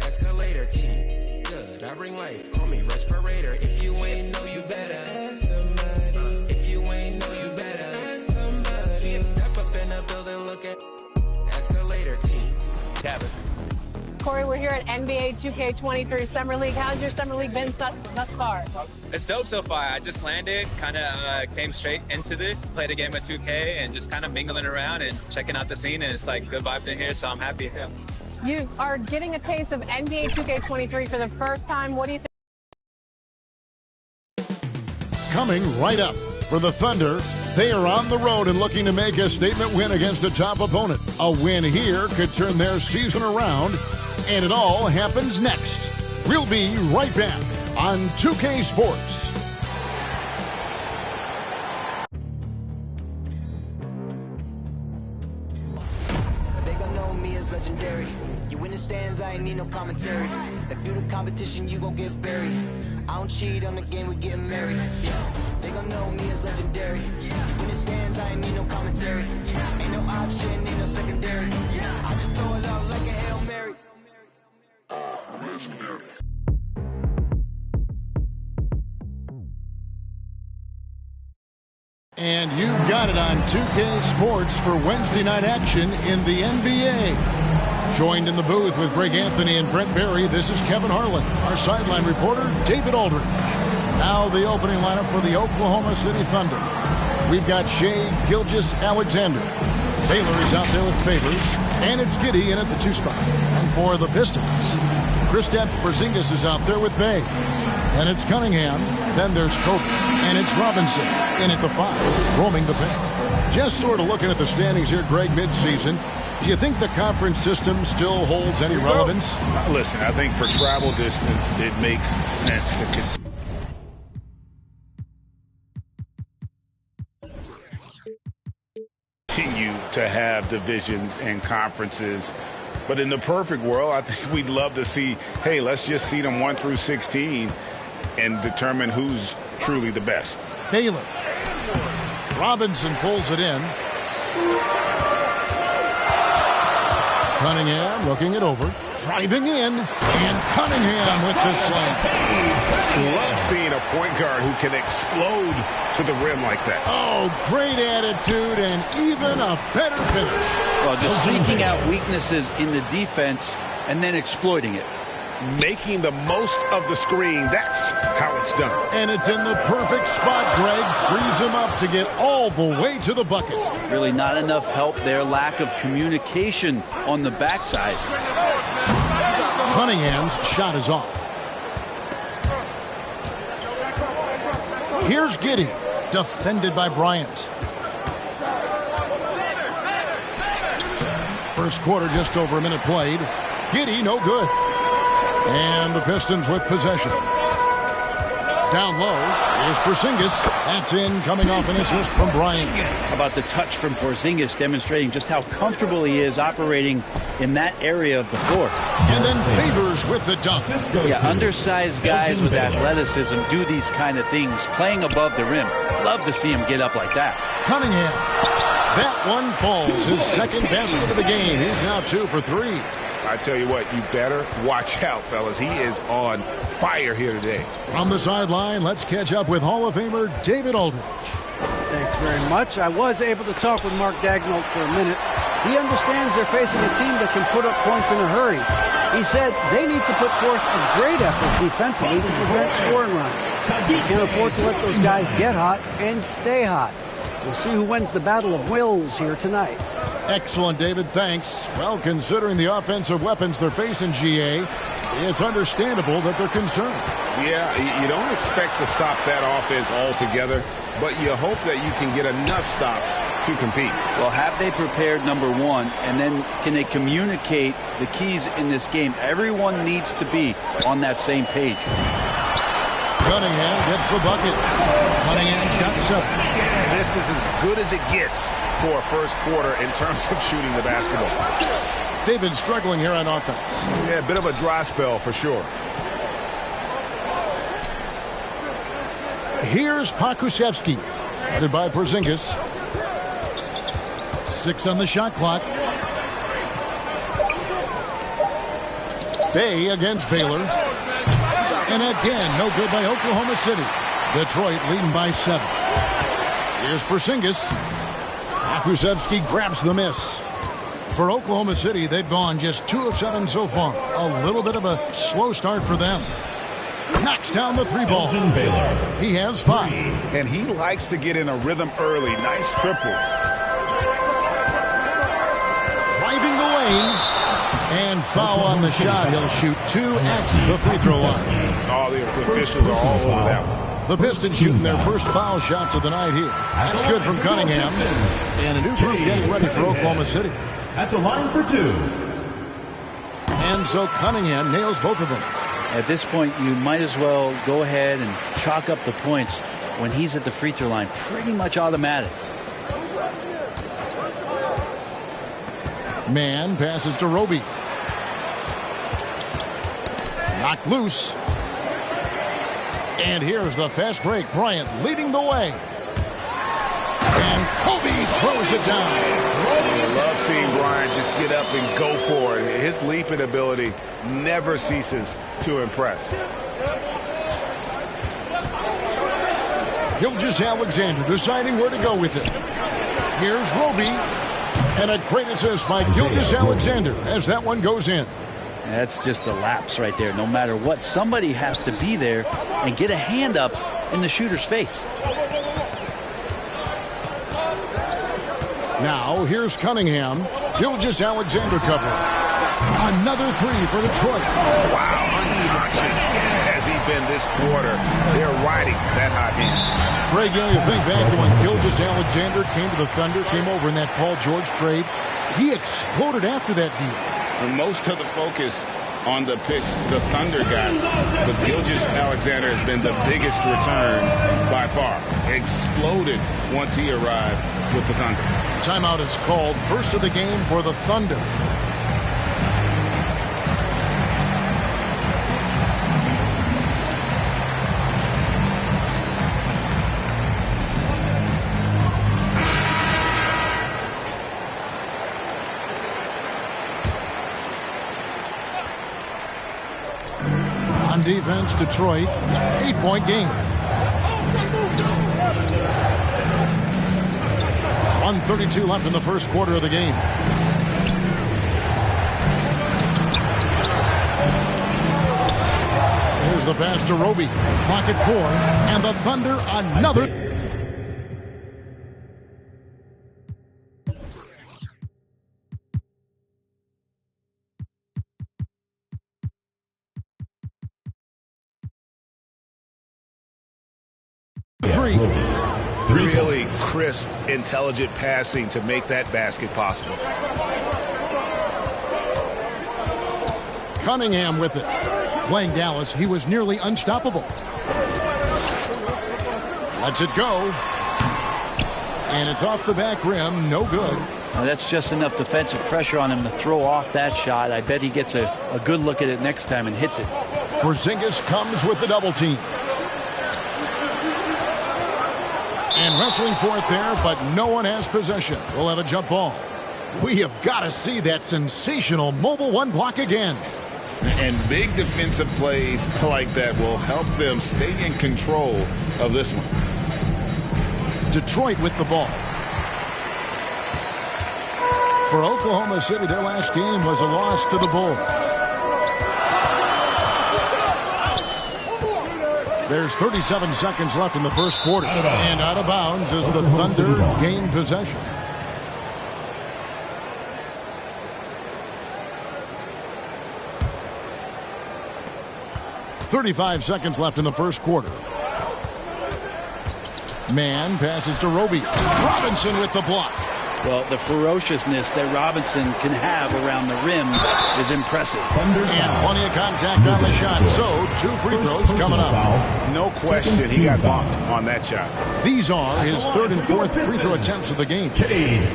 Escalator team, good, I bring life. Call me respirator. If you ain't know, you better. If you ain't know, you better. Step up in the building, look at Escalator team. Kevin. Corey, we're here at NBA 2K23 Summer League. How's your Summer League been thus far? It's dope so far. I just landed, kind of came straight into this, played a game of 2K, and just kind of mingling around and checking out the scene. And it's like good vibes in here, so I'm happy. Yeah. You are getting a taste of NBA 2K23 for the first time. What do you think? Coming right up for the Thunder. They are on the road and looking to make a statement win against a top opponent. A win here could turn their season around, and it all happens next. We'll be right back on 2K Sports. They gon' know me as legendary. You in the stands, I ain't need no commentary. If you the competition, you gon' get buried. I don't cheat on the game, we getting married. Yeah. They gon' know me as legendary. You in the stands, I ain't need no commentary. Ain't no option, ain't no secondary. I just throw it out like a Hail Mary. I'm legendary. And you've got it on 2K Sports for Wednesday night action in the NBA. Joined in the booth with Greg Anthony and Brent Barry, this is Kevin Harlan. Our sideline reporter, David Aldridge. Now the opening lineup for the Oklahoma City Thunder. We've got Shai Gilgeous-Alexander. Baylor is out there with Favors, and it's Giddey in at the 2 spot. And for the Pistons, Kristaps Porzingis is out there with Bay. And it's Cunningham, then there's Kobe, and it's Robinson in at the 5, roaming the paint. Just sort of looking at the standings here, Greg, midseason. Do you think the conference system still holds any relevance? Listen, I think for travel distance, it makes sense to continue to have divisions and conferences. But in the perfect world, I think we'd love to see, hey, let's just seed them 1 through 16 and determine who's truly the best. Baylor. Robinson pulls it in. Cunningham looking it over. Driving in. And Cunningham with the slam. Love seeing a point guard who can explode to the rim like that. Oh, great attitude and even a better finish. Well, just seeking out weaknesses in the defense and then exploiting it. Making the most of the screen. That's how it's done. And it's in the perfect spot, Greg. Frees him up to get all the way to the bucket. Really not enough help there. Lack of communication on the backside. Cunningham's shot is off. Here's Giddey. Defended by Bryant. First quarter, just over a minute played. Giddey, no good. And the Pistons with possession. Down low is Porzingis. That's in, coming off an assist from Bryant. How about the touch from Porzingis, demonstrating just how comfortable he is operating in that area of the floor. And then Favors with the dunk. Yeah, undersized guys with athleticism do these kind of things, playing above the rim. Love to see him get up like that. Cunningham. That one falls. His second basket of the game. He's now 2 for 3. I tell you what, you better watch out, fellas. He is on fire here today. From the sideline, let's catch up with Hall of Famer David Aldridge. Thanks very much. I was able to talk with Mark Daigneault for a minute. He understands they're facing a team that can put up points in a hurry. He said they need to put forth a great effort defensively to prevent scoring runs. They can't afford to let those guys get hot and stay hot. We'll see who wins the battle of wills here tonight. Excellent, David. Thanks. Well, considering the offensive weapons they're facing, GA, it's understandable that they're concerned. Yeah, you don't expect to stop that offense altogether, but you hope that you can get enough stops to compete. Well, have they prepared number one, and then can they communicate the keys in this game? Everyone needs to be on that same page. Cunningham gets the bucket. Cunningham's got 7. This is as good as it gets for a first quarter in terms of shooting the basketball. They've been struggling here on offense. Yeah, a bit of a dry spell for sure. Here's Pokusevski, headed by Porzingis. 6 on the shot clock. Bay against Baylor. And again, no good by Oklahoma City. Detroit leading by 7. Here's Porzingis. Kulusevski grabs the miss. For Oklahoma City, they've gone just 2 of 7 so far. A little bit of a slow start for them. Knocks down the 3-ball. He has 5. And he likes to get in a rhythm early. Nice triple. Driving the lane. And foul on the shot. He'll shoot 2 at the free throw line. All the officials are all over that one. The Pistons shooting their first foul shots of the night here. That's good from Cunningham. And a new group getting ready for Oklahoma City. At the line for 2. And so Cunningham nails both of them. At this point, you might as well go ahead and chalk up the points when he's at the free throw line. Pretty much automatic. Man passes to Roby. Knocked loose. And here's the fast break. Bryant leading the way. And Kobe throws it down. I love seeing Bryant just get up and go for it. His leaping ability never ceases to impress. Gilgeous-Alexander deciding where to go with it. Here's Roby. And a great assist by Gilgeous-Alexander as that one goes in. That's just a lapse right there. No matter what, somebody has to be there and get a hand up in the shooter's face. Now, here's Cunningham. Gilgeous-Alexander covering. Another 3 for Detroit. Wow, unconscious has he been this quarter. They're riding that hot hand. Greg, you think back to when Gilgeous-Alexander came to the Thunder, came over in that Paul George trade. He exploded after that deal. And most of the focus on the picks the Thunder got, but Gilgeous-Alexander has been the biggest return by far. Exploded once he arrived with the Thunder. Timeout is called. First of the game for the Thunder. On defense, Detroit, 8-point game. 1:32 left in the first quarter of the game. Here's the pass to Roby. Clock at 4. And the Thunder another. Really crisp, intelligent passing to make that basket possible. Cunningham with it. Playing Dallas, he was nearly unstoppable. Lets it go. And it's off the back rim. No good. Now that's just enough defensive pressure on him to throw off that shot. I bet he gets a good look at it next time and hits it. Porzingis comes with the double team. And wrestling for it there, but no one has possession. We'll have a jump ball. We have got to see that sensational mobile one block again. And big defensive plays like that will help them stay in control of this one. Detroit with the ball. For Oklahoma City, their last game was a loss to the Bulls. There's 37 seconds left in the first quarter. And out of bounds as the Thunder gain possession. .35 seconds left in the first quarter. Man passes to Roby. Robinson with the block. Well, the ferociousness that Robinson can have around the rim is impressive. And plenty of contact on the shot. So, 2 free throws coming up. No question he got bumped on that shot. These are his 3rd and 4th free throw attempts of the game.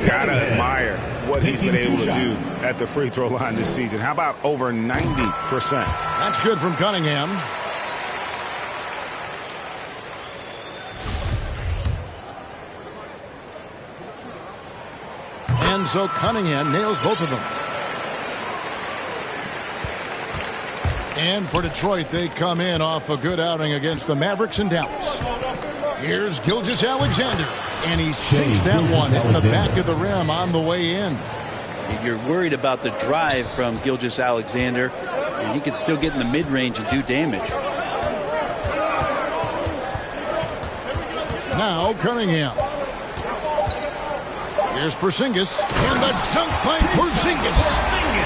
Gotta admire what he's been able to do at the free throw line this season. How about over 90%? That's good from Cunningham. And so Cunningham nails both of them. And for Detroit, they come in off a good outing against the Mavericks in Dallas. Here's Gilgeous-Alexander, and he sinks that one in the back of the rim on the way in. You're worried about the drive from Gilgeous-Alexander. He could still get in the mid-range and do damage. Now Cunningham. Here's Porzingis, and the dunk by Porzingis.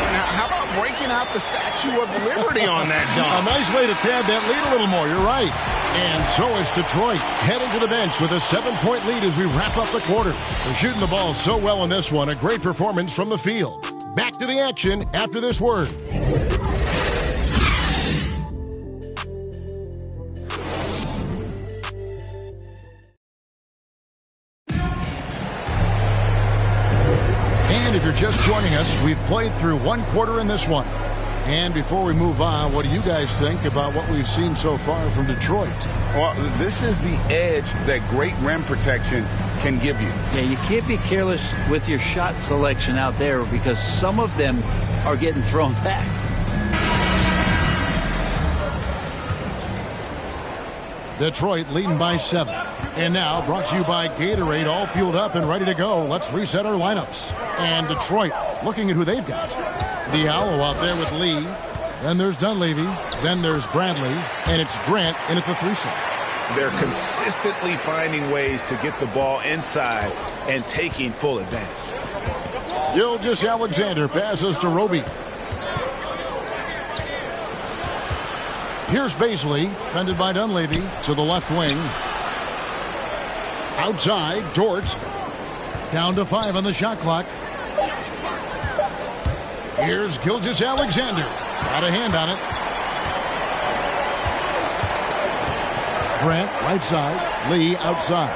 Now, how about breaking out the Statue of Liberty on that dunk? A nice way to pad that lead a little more. You're right. And so is Detroit heading to the bench with a 7-point lead as we wrap up the quarter. They're shooting the ball so well in this one. A great performance from the field. Back to the action after this word. And if you're just joining us, we've played through one quarter in this one. And before we move on, what do you guys think about what we've seen so far from Detroit? Well, this is the edge that great rim protection can give you. Yeah, you can't be careless with your shot selection out there because some of them are getting thrown back. Detroit leading by 7. And now brought to you by Gatorade, all fueled up and ready to go. Let's reset our lineups. And Detroit looking at who they've got. Diallo out there with Lee. Then there's Dunleavy. Then there's Bradley. And it's Grant in at the 3 slot. They're consistently finding ways to get the ball inside and taking full advantage. Gilgeous-Alexander passes to Roby. Here's Baisley, fended by Dunleavy to the left wing. Outside, Dort. Down to 5 on the shot clock. Here's Gilgeous-Alexander. Got a hand on it. Grant, right side. Lee, outside.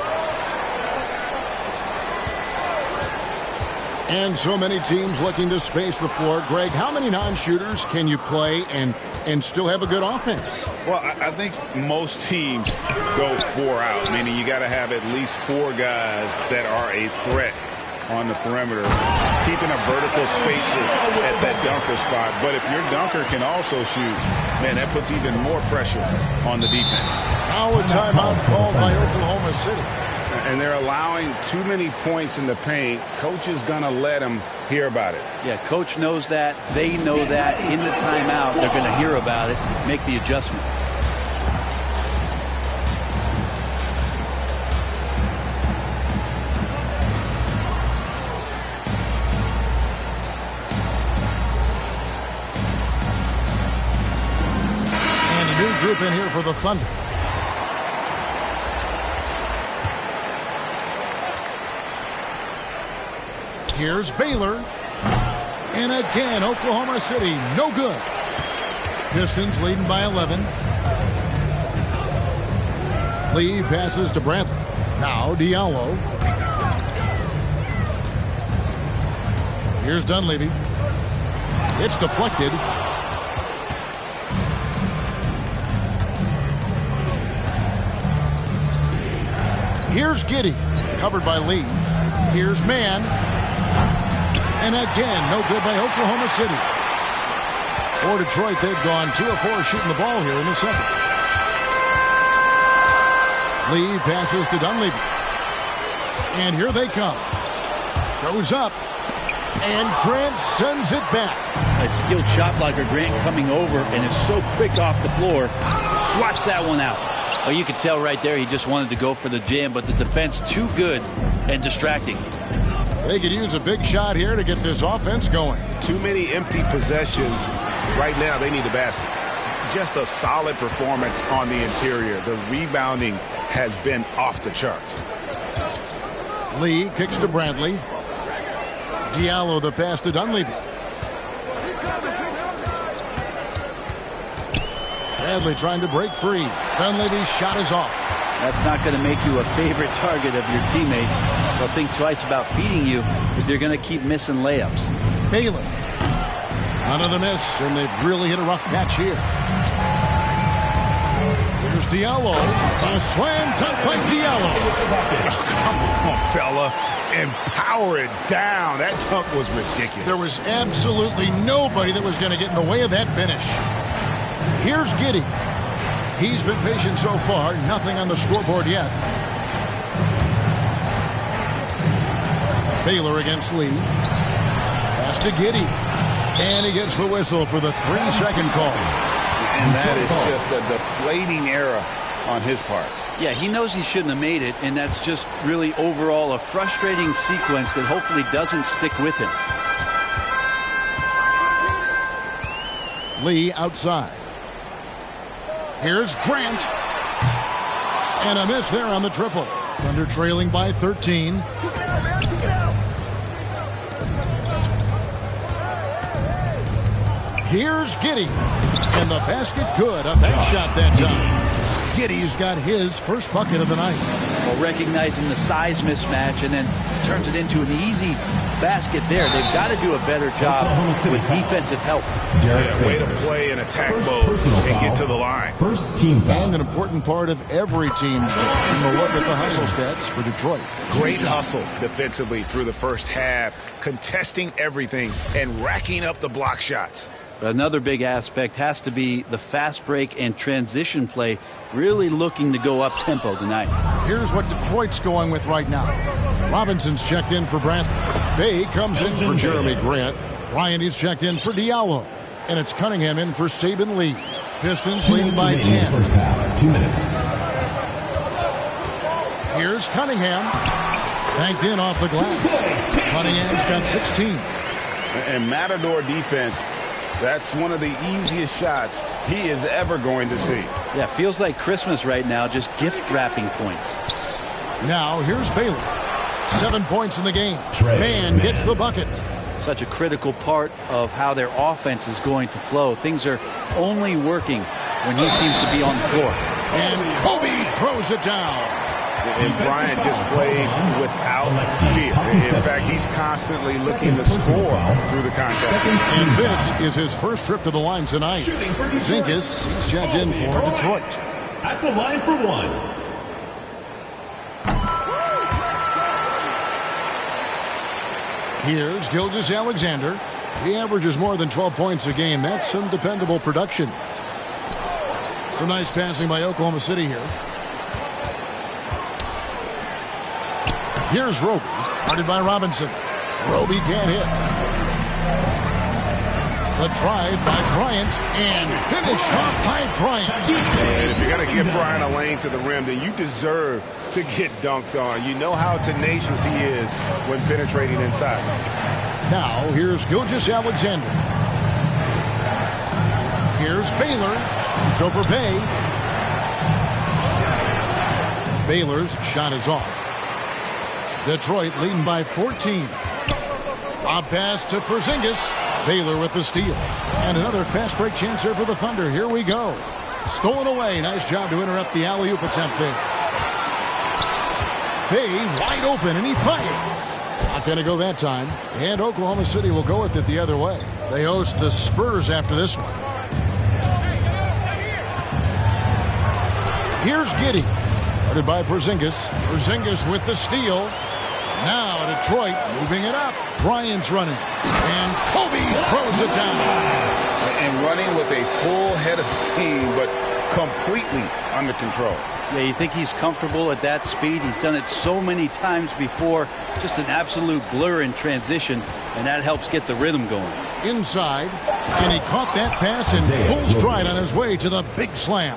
And so many teams looking to space the floor. Greg, how many non-shooters can you play and still have a good offense? Well, I think most teams go 4 out, meaning you got to have at least 4 guys that are a threat on the perimeter, keeping a vertical spacing at that dunker spot. But if your dunker can also shoot, man, that puts even more pressure on the defense. Now a timeout called by Oklahoma City. And they're allowing too many points in the paint. Coach is going to let them hear about it. Yeah, coach knows that. They know that. In the timeout, they're going to hear about it, make the adjustment. And a new group in here for the Thunder. Here's Baylor. And again, Oklahoma City, no good. Pistons leading by 11. Lee passes to Bradley. Now Diallo. Here's Dunleavy. It's deflected. Here's Giddey. Covered by Lee. Here's Mann. And again, no good by Oklahoma City. For Detroit, they've gone 2 of 4 shooting the ball here in the second. Lee passes to Dunleavy. And here they come. Goes up. And Grant sends it back. A skilled shot blocker, Grant, coming over and is so quick off the floor. Swats that one out. Oh, you could tell right there he just wanted to go for the jam, but the defense too good and distracting. They could use a big shot here to get this offense going. Too many empty possessions. Right now, they need a basket. Just a solid performance on the interior. The rebounding has been off the charts. Lee kicks to Bradley. Diallo the pass to Dunleavy. Bradley trying to break free. Dunleavy's shot is off. That's not going to make you a favorite target of your teammates. They'll think twice about feeding you if you're going to keep missing layups. Baylor. Another miss, and they've really hit a rough patch here. Here's Diallo. A slam dunk by Diallo. Come on, fella. And power it down. That dunk was ridiculous. There was absolutely nobody that was going to get in the way of that finish. Here's Giddey. He's been patient so far. Nothing on the scoreboard yet. Baylor against Lee. Pass to Giddey. And he gets the whistle for the 3-second call. And that is just a deflating error on his part. Yeah, he knows he shouldn't have made it, and that's just really overall a frustrating sequence that hopefully doesn't stick with him. Lee outside. Here's Grant. And a miss there on the triple. Thunder trailing by 13. Here's Giddey. And the basket good. A bank shot that time. Giddey's got his first bucket of the night. Well, recognizing the size mismatch and then turns it into an easy basket there. They've got to do a better job with defensive help. Way to play in attack mode and get to the line. First team foul. And an important part of every team's game. And we'll look at the hustle stats for Detroit. Great hustle defensively through the first half, contesting everything and racking up the block shots. Another big aspect has to be the fast break and transition play, really looking to go up tempo tonight. Here's what Detroit's going with right now. Robinson's checked in for Brantley. Bay comes in for Jeremy Grant. Ryan is checked in for Diallo. And it's Cunningham in for Saban Lee. Pistons leading by 10. First half, 2 minutes. Here's Cunningham. Banked in off the glass. Cunningham's got 16. And Matador defense, that's one of the easiest shots he is ever going to see. Yeah, feels like Christmas right now, just gift wrapping points. Now here's Baylor. 7 points in the game. Man gets the bucket. Such a critical part of how their offense is going to flow. Things are only working when he seems to be on the floor. And Kobe throws it down. And Bryant just plays without fear. In fact, he's constantly looking to score through the contact. And this is his first trip to the line tonight. Zinkas, he's checked in for Detroit. At the line for one. Here's Gilgeous-Alexander. He averages more than 12 points a game. That's some dependable production. Some nice passing by Oklahoma City here. Here's Roby, guarded by Robinson. Roby can't hit. The drive by Bryant, and finish off by Bryant. And if you're going to give Bryant a lane to the rim, then you deserve to get dunked on. You know how tenacious he is when penetrating inside. Now, here's Gilgeous-Alexander. Here's Baylor. Shoots over Bay. Baylor's shot is off. Detroit leading by 14. A pass to Porzingis. Baylor with the steal. And another fast break chance here for the Thunder. Here we go. Stolen away. Nice job to interrupt the alley-oop attempt there. Bay wide open, and he fires. Not going to go that time. And Oklahoma City will go with it the other way. They host the Spurs after this one. Here's Giddey. Guarded by Porzingis. Porzingis with the steal. Now Detroit moving it up. Bryant's running. And Kobe throws it down. And running with a full head of steam, but completely under control. Yeah, you think he's comfortable at that speed. He's done it so many times before. Just an absolute blur in transition, and that helps get the rhythm going. Inside, and he caught that pass in full stride on his way to the big slam.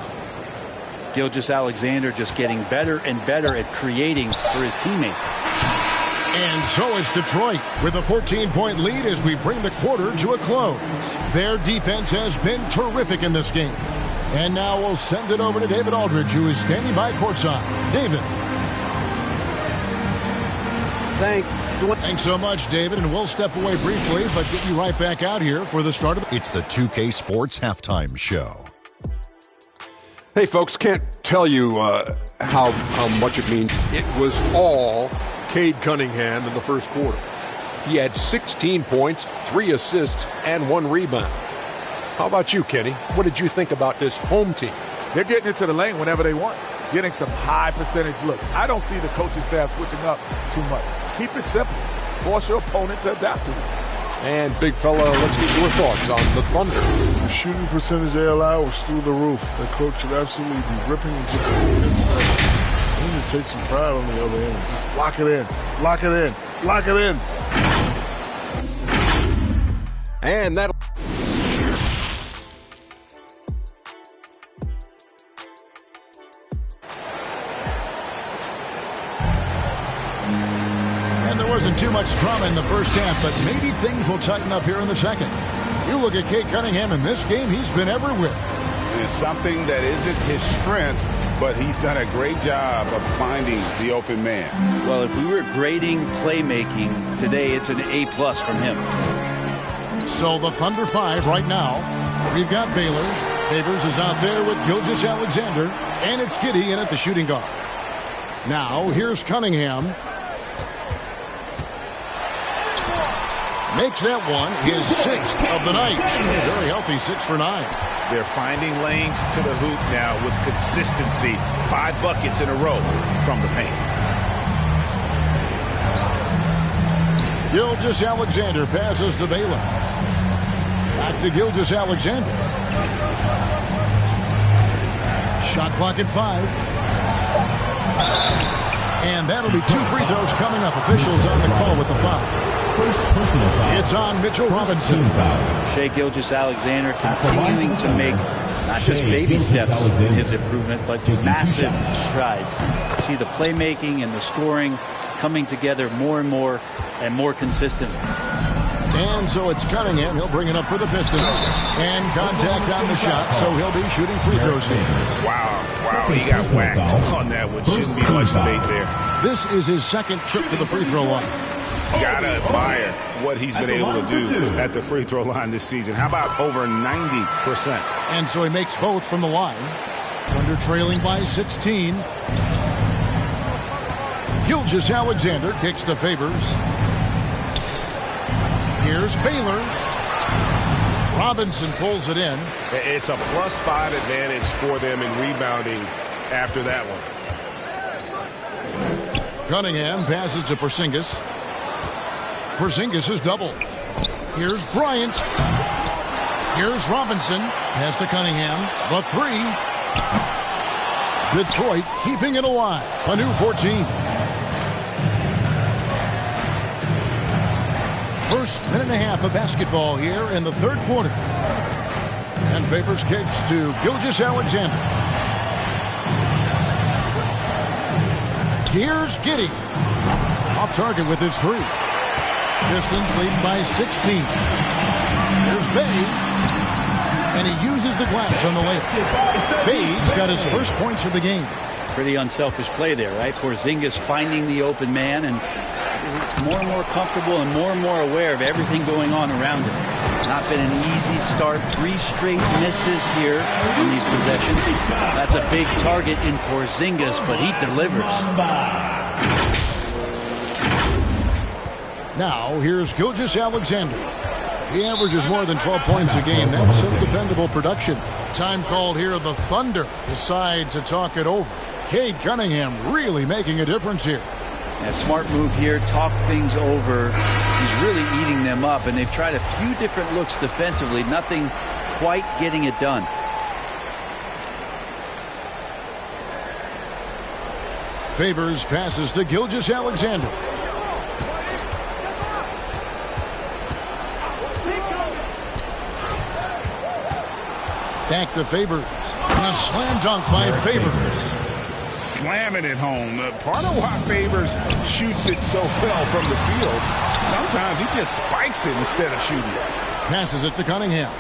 Gilgeous-Alexander just getting better and better at creating for his teammates. And so is Detroit with a 14-point lead as we bring the quarter to a close. Their defense has been terrific in this game. And now we'll send it over to David Aldridge, who is standing by courtside. David. Thanks. Thanks so much, David. And we'll step away briefly, but get you right back out here for the start of the... It's the 2K Sports Halftime Show. Hey, folks, can't tell you how much it means. It was all Cade Cunningham in the first quarter. He had 16 points, 3 assists, and 1 rebound. How about you, Kenny? What did you think about this home team? They're getting into the lane whenever they want, getting some high percentage looks. I don't see the coaching staff switching up too much. Keep it simple. Force your opponent to adapt to it. And big fella, let's get your thoughts on the Thunder. The shooting percentage they allow was through the roof. The coach should absolutely be ripping into the defense. They need to take some pride on the other end. Just lock it in. Lock it in. Lock it in. And that. And there wasn't too much drama in the first half, but maybe things will tighten up here in the second. You look at Cade Cunningham in this game, he's been everywhere. It's something that isn't his strength, but he's done a great job of finding the open man. Well, if we were grading playmaking today, it's an A+ from him. So the Thunder 5 right now. We've got Baylor. Favors is out there with Gilgeous-Alexander, and it's Giddey in at the shooting guard. Now here's Cunningham. Makes that one his 6th of the night. Very healthy 6 for 9. They're finding lanes to the hoop now with consistency. 5 buckets in a row from the paint. Gilgeous-Alexander passes to Baylor. Back to Gilgeous-Alexander. Shot clock at 5. And that'll be 2 free throws coming up. Officials on the call with the foul. First personal foul. It's on Mitchell Robinson. Shai Gilgeous-Alexander continuing to make not just baby steps in his improvement, but massive strides. See the playmaking and the scoring coming together more and more consistently. And so it's Cunningham. He'll bring it up for the Pistons. And contact on the shot, so he'll be shooting free throws here. Wow, he got whacked on that one. Shouldn't be much debate there. This is his 2nd trip to the free throw line. Gotta admire what he's been able to do at the free throw line this season. How about over 90%? And so he makes both from the line. Thunder trailing by 16. Gilgeous-Alexander kicks to Favors. Here's Baylor. Robinson pulls it in. It's a +5 advantage for them in rebounding after that one. Cunningham passes to Porzingis. Porzingis is double. Here's Bryant. Here's Robinson. Pass to Cunningham. The 3. Detroit keeping it alive. A new 14. First minute and a half of basketball here in the 3rd quarter. And Favors kicks to Gilgeous-Alexander. Here's Giddey. Off target with his 3. Pistons lead by 16. Here's Bay. And he uses the glass on the layup. Bay's got his first points of the game. Pretty unselfish play there, right? Porzingis finding the open man and more and more comfortable and more aware of everything going on around him. Not been an easy start. 3 straight misses here on these possessions. That's a big target in Porzingis, but he delivers. Now, here's Gilgeous-Alexander. He averages more than 12 points a game. That's some dependable production. Time called here. The Thunder decide to talk it over. Cade Cunningham really making a difference here. A smart move here. Talk things over. He's really eating them up, and they've tried a few different looks defensively. Nothing quite getting it done. Favors passes to Gilgeous-Alexander. Back to Favors. And a slam dunk by Favors. Slamming it home. Part of why Favors shoots it so well from the field, sometimes he just spikes it instead of shooting it. Passes it to Cunningham.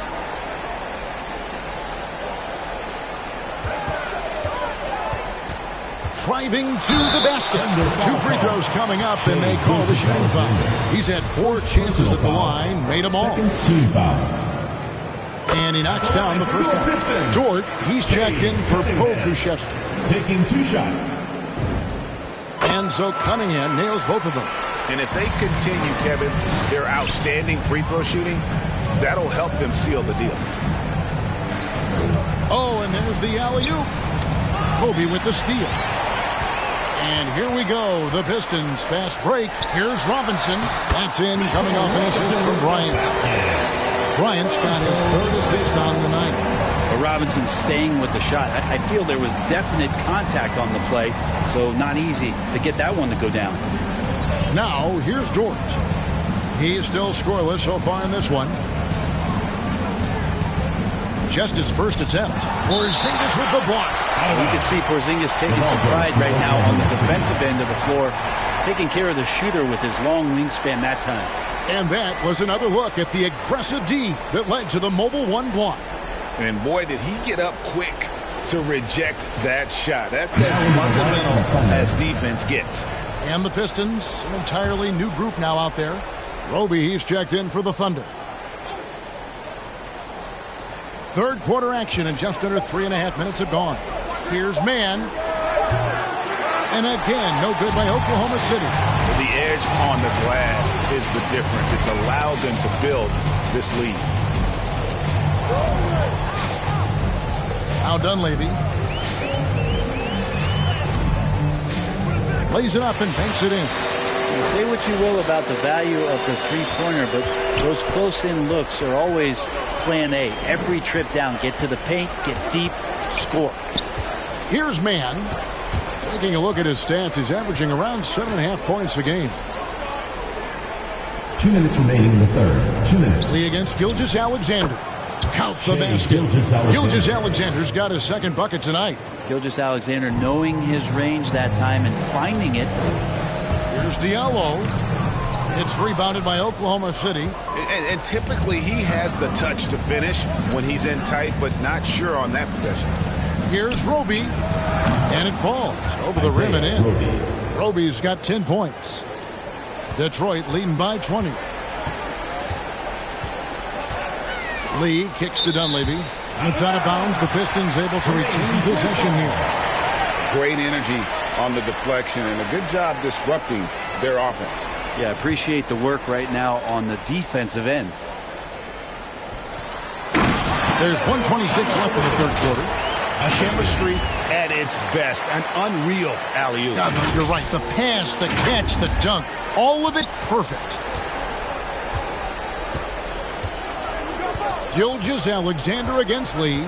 Driving to the basket. 2 free throws coming up, and they call the shooting foul. He's had 4 chances at the line, made them all. And he knocks down the first one. Dort, he's checked in for Pokusevski. Taking 2 shots. And so Cunningham nails both of them. And if they continue, Kevin, their outstanding free throw shooting, that'll help them seal the deal. Oh, and there's the alley-oop. Kobe with the steal. And here we go. The Pistons fast break. Here's Robinson. That's in, coming off an assist from Bryant. Bryant's got his third assist on the night. But Robinson staying with the shot. I feel there was definite contact on the play, so not easy to get that one to go down. Now, here's Dort. He's still scoreless so far in this one. Just his first attempt. Porzingis with the block. You can see Porzingis taking some pride right now on the defensive end of the floor, taking care of the shooter with his long wingspan that time. And that was another look at the aggressive D that led to the mobile one block. And boy, did he get up quick to reject that shot. That's as fundamental as defense gets. And the Pistons, an entirely new group now out there. Roby, he's checked in for the Thunder. Third quarter action, and just under 3.5 minutes have gone. Here's Mann. And again, no good by Oklahoma City. The edge on the glass is the difference. It's allowed them to build this lead. Now Dunleavy lays it up and banks it in. Say what you will about the value of the three-pointer, but those close-in looks are always plan A. Every trip down, get to the paint, get deep, score. Here's Mann. Taking a look at his stats, he's averaging around 7.5 points a game. 2 minutes remaining in the third. 2 minutes. Lee against Gilgeous-Alexander. Count the basket. Gilgeous-Alexander's got his second bucket tonight. Gilgeous-Alexander knowing his range that time and finding it. Here's Diallo. It's rebounded by Oklahoma City. And typically he has the touch to finish when he's in tight, but not sure on that possession. Here's Roby. And it falls over the rim and in. Roby's got 10 points. Detroit leading by 20. Lee kicks to Dunleavy. And it's out of bounds. The Pistons able to retain possession here. Great energy on the deflection and a good job disrupting their offense. Yeah, appreciate the work right now on the defensive end. There's 1:26 left in the third quarter. Chemistry at its best. An unreal alley-oop. No, you're right. The pass, the catch, the dunk. All of it perfect. Gilgeous-Alexander against Lee.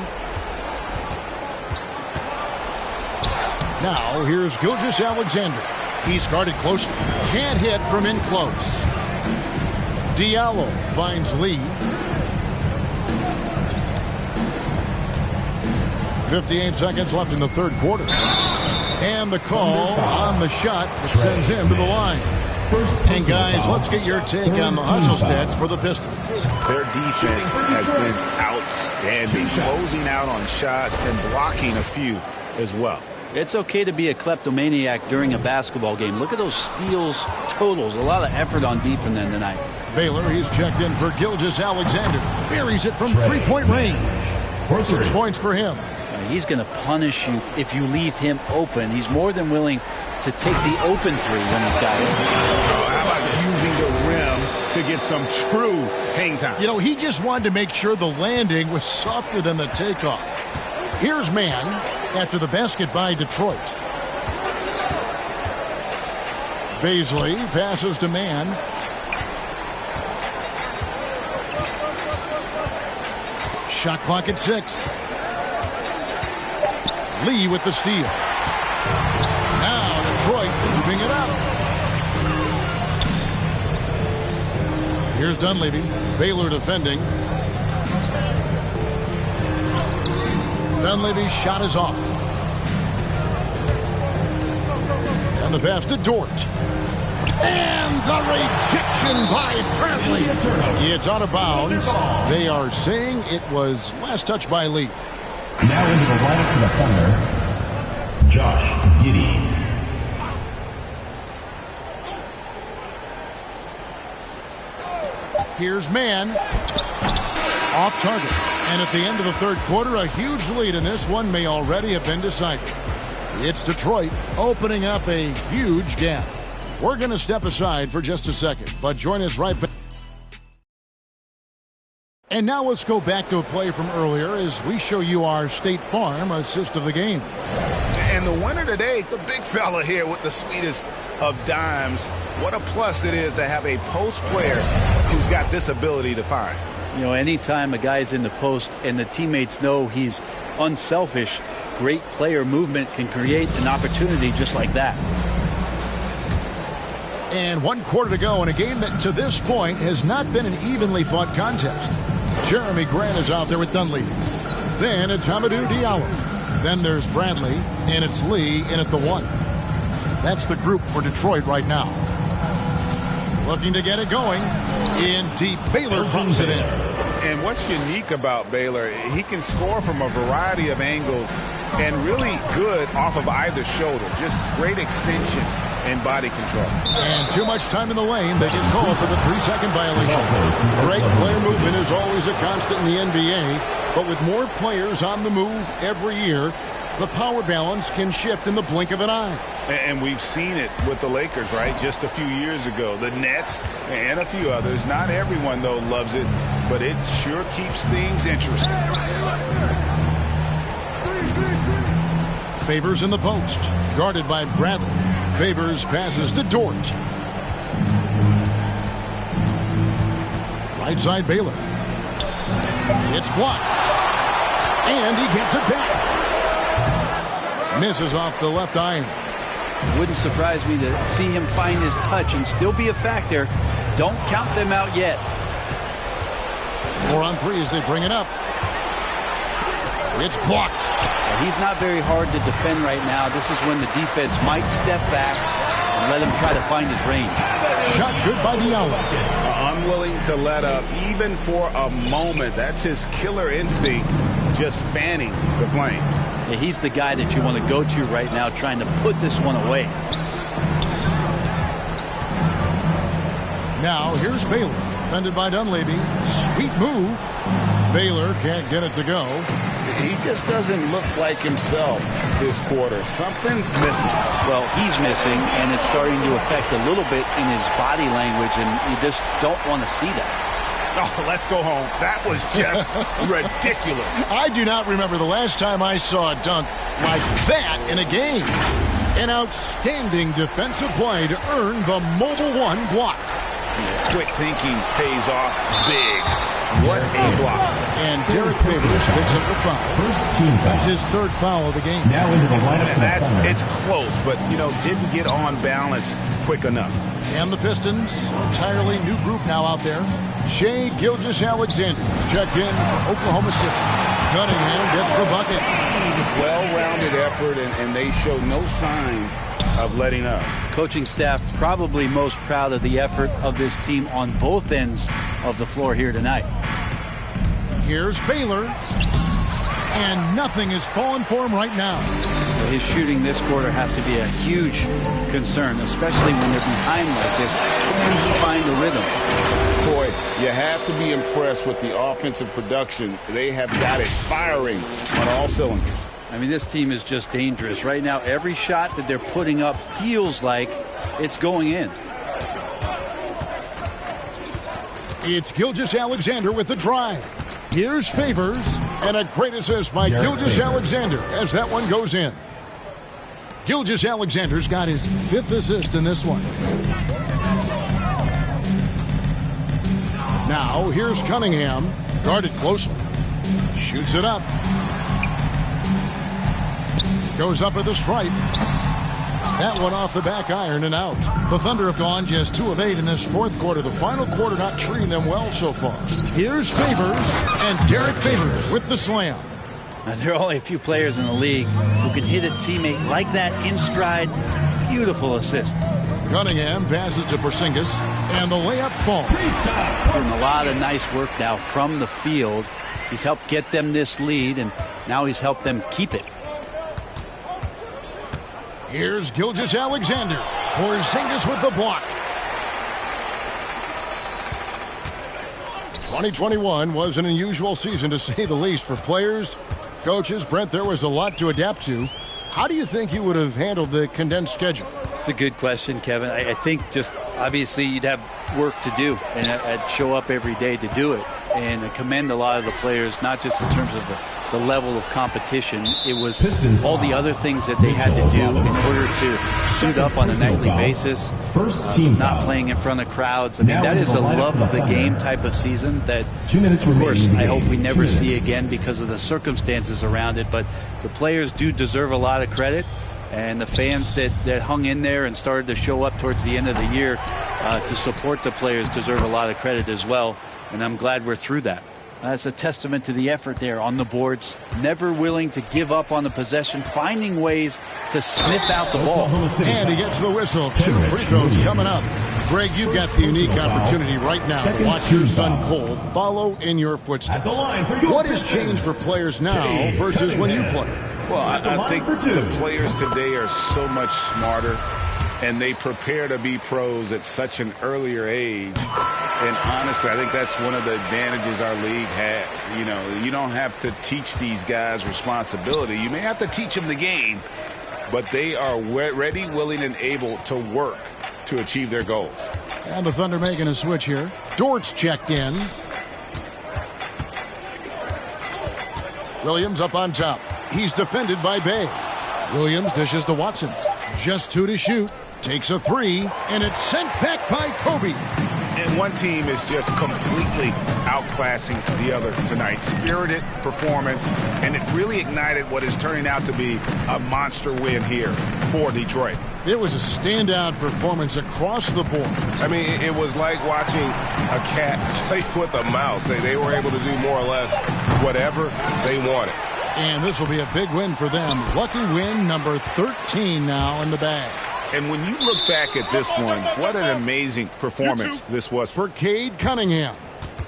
Now, here's Gilgeous-Alexander. He's guarded closely. Can't hit from in close. Diallo finds Lee. 58 seconds left in the third quarter. And the call on the shot that sends him to the line. And guys, let's get your take on the hustle stats for the Pistons. Their defense has been outstanding, closing out on shots and blocking a few as well. It's okay to be a kleptomaniac during a basketball game. Look at those steals totals. A lot of effort on D from them tonight. Baylor, he's checked in for Gilgeous-Alexander. Buries it from three-point range. 6 points for him. He's going to punish you if you leave him open. He's more than willing to take the open three when he's got it. How about using the rim to get some true hang time? You know, he just wanted to make sure the landing was softer than the takeoff. Here's Mann after the basket by Detroit. Baisley passes to Mann. Shot clock at 6. Lee with the steal. Now Detroit moving it up. Here's Dunleavy. Baylor defending. Dunleavy's shot is off. And the pass to Dort. And the rejection by Bradley. It's out of bounds. They are saying it was last touch by Lee. Now into the lineup for the Thunder, Josh Giddey. Here's Mann. Off target. And at the end of the third quarter, a huge lead in this one may already have been decided. It's Detroit opening up a huge gap. We're going to step aside for just a second, but join us right back. And now let's go back to a play from earlier as we show you our State Farm assist of the game. And the winner today, the big fella here with the sweetest of dimes. What a plus it is to have a post player who's got this ability to find. You know, anytime a guy's in the post and the teammates know he's unselfish, great player movement can create an opportunity just like that. And 1 quarter to go in a game that to this point has not been an evenly fought contest. Jeremy Grant is out there with Dunleavy. Then it's Hamidou Diallo. Then there's Bradley, and it's Lee in at the 1. That's the group for Detroit right now. Looking to get it going. In deep, Baylor pumps it in. And what's unique about Baylor, he can score from a variety of angles and really good off of either shoulder. Just great extension and body control. And too much time in the lane. They get called for the 3-second violation. Great player movement is always a constant in the NBA, but with more players on the move every year, the power balance can shift in the blink of an eye. And we've seen it with the Lakers, right? Just a few years ago. The Nets and a few others. Not everyone, though, loves it, but it sure keeps things interesting. Favors in the post. Guarded by Bradley. Favors passes to Dort. Right side Baylor. It's blocked. And he gets it back. Misses off the left iron. Wouldn't surprise me to see him find his touch and still be a factor. Don't count them out yet. 4 on 3 as they bring it up. It's blocked. He's not very hard to defend right now. This is when the defense might step back and let him try to find his range. Shot good by Diallo. Unwilling to let up even for a moment. That's his killer instinct, just fanning the flames. Yeah, he's the guy that you want to go to right now trying to put this one away. Now here's Baylor. Defended by Dunleavy. Sweet move. Baylor can't get it to go. He just doesn't look like himself this quarter. Something's missing. Well, he's missing, and it's starting to affect a little bit in his body language, and you just don't want to see that. Oh, let's go home. That was just ridiculous. I do not remember the last time I saw a dunk like that in a game. An outstanding defensive play to earn the Mobile One block. Yeah, quick thinking pays off big. What a block. And Derek Favors picks up the foul. That's his 3rd foul of the game. Now into the lineup. And it's close, but, didn't get on balance quick enough. And the Pistons, entirely new group now out there. Shai Gilgeous-Alexander checked in for Oklahoma City. Cunningham gets the bucket. Well-rounded effort, and they show no signs of letting up. Coaching staff probably most proud of the effort of this team on both ends of the floor here tonight. Here's Baylor. And nothing is falling for him right now. His shooting this quarter has to be a huge concern, especially when they're behind like this. Can he find the rhythm? Boy, you have to be impressed with the offensive production. They have got it firing on all cylinders. I mean, this team is just dangerous. Right now, every shot that they're putting up feels like it's going in. It's Gilgeous-Alexander with the drive. Here's Favors, and a great assist by Gilgeous-Alexander as that one goes in. Gilgeous-Alexander's got his 5th assist in this one. Now, here's Cunningham, guarded closely. Shoots it up. Goes up at the stripe. That one off the back iron and out. The Thunder have gone just 2 of 8 in this 4th quarter. The final quarter not treating them well so far. Here's Favors, and Derek Favors with the slam. Now, there are only a few players in the league who can hit a teammate like that in stride. Beautiful assist. Cunningham passes to Porzingis, and the layup falls. Doing a lot of nice work now from the field. He's helped get them this lead, and now he's helped them keep it. Here's Gilgeous-Alexander. Porzingis with the block. 2021 was an unusual season, to say the least, for players, coaches. Brent, there was a lot to adapt to. How do you think you would have handled the condensed schedule? It's a good question, Kevin. I think just obviously you'd have work to do, and I'd show up every day to do it. And I commend a lot of the players, not just in terms of the the level of competition. It was all the other things that they had to do in order to suit up on a nightly basis. Not playing in front of crowds. I mean, that is a love of the game type of season that, of course, I hope we never see again because of the circumstances around it. But the players do deserve a lot of credit. And the fans that hung in there and started to show up towards the end of the year to support the players deserve a lot of credit as well. And I'm glad we're through that. That's a testament to the effort there on the boards. Never willing to give up on the possession, finding ways to sniff out the ball. And he gets the whistle. 2 free throws coming up. Greg, you've got the unique opportunity right now to watch your son Cole follow in your footsteps. What has changed for players now versus when you played? Well, I think the players today are so much smarter, and they prepare to be pros at such an earlier age. And honestly, I think that's one of the advantages our league has. You know, you don't have to teach these guys responsibility. You may have to teach them the game, but they are ready, willing, and able to work to achieve their goals. And the Thunder making a switch here. Dort's checked in. Williams up on top. He's defended by Bay. Williams dishes to Watson. Just 2 to shoot. Takes a 3, and it's sent back by Kobe. And one team is just completely outclassing the other tonight. Spirited performance, and it really ignited what is turning out to be a monster win here for Detroit. It was a standout performance across the board. I mean, it was like watching a cat play with a mouse. They were able to do more or less whatever they wanted. And this will be a big win for them. Lucky win number 13 now in the bag. And when you look back at this one, what an amazing performance this was for Cade Cunningham.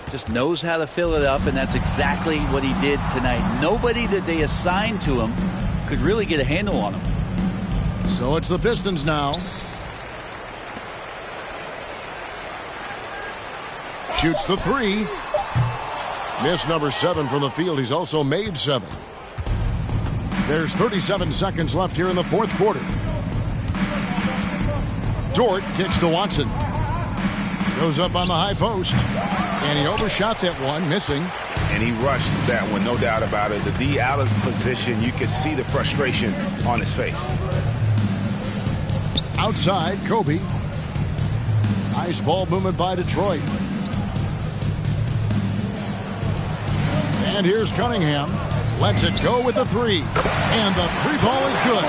Just knows how to fill it up, and that's exactly what he did tonight. Nobody that they assigned to him could really get a handle on him. So it's the Pistons now. Shoots the 3. Missed number 7 from the field. He's also made 7. There's 37 seconds left here in the fourth quarter. Dort kicks to Watson. Goes up on the high post. And he overshot that one, missing. And he rushed that one, no doubt about it. The D out of position, you could see the frustration on his face. Outside, Kobe. Nice ball movement by Detroit. And here's Cunningham. Lets it go with the 3. And the 3 ball is good.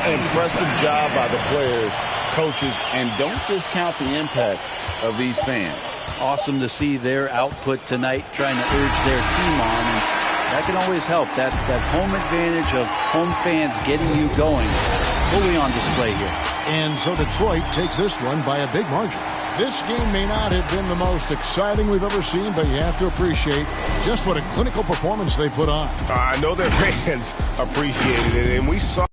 Impressive job by the players, coaches, and don't discount the impact of these fans. Awesome to see their output tonight, trying to urge their team on. And that can always help. That home advantage of home fans getting you going, fully on display here. And so Detroit takes this one by a big margin. This game may not have been the most exciting we've ever seen, but you have to appreciate just what a clinical performance they put on. I know their fans appreciated it, and we saw.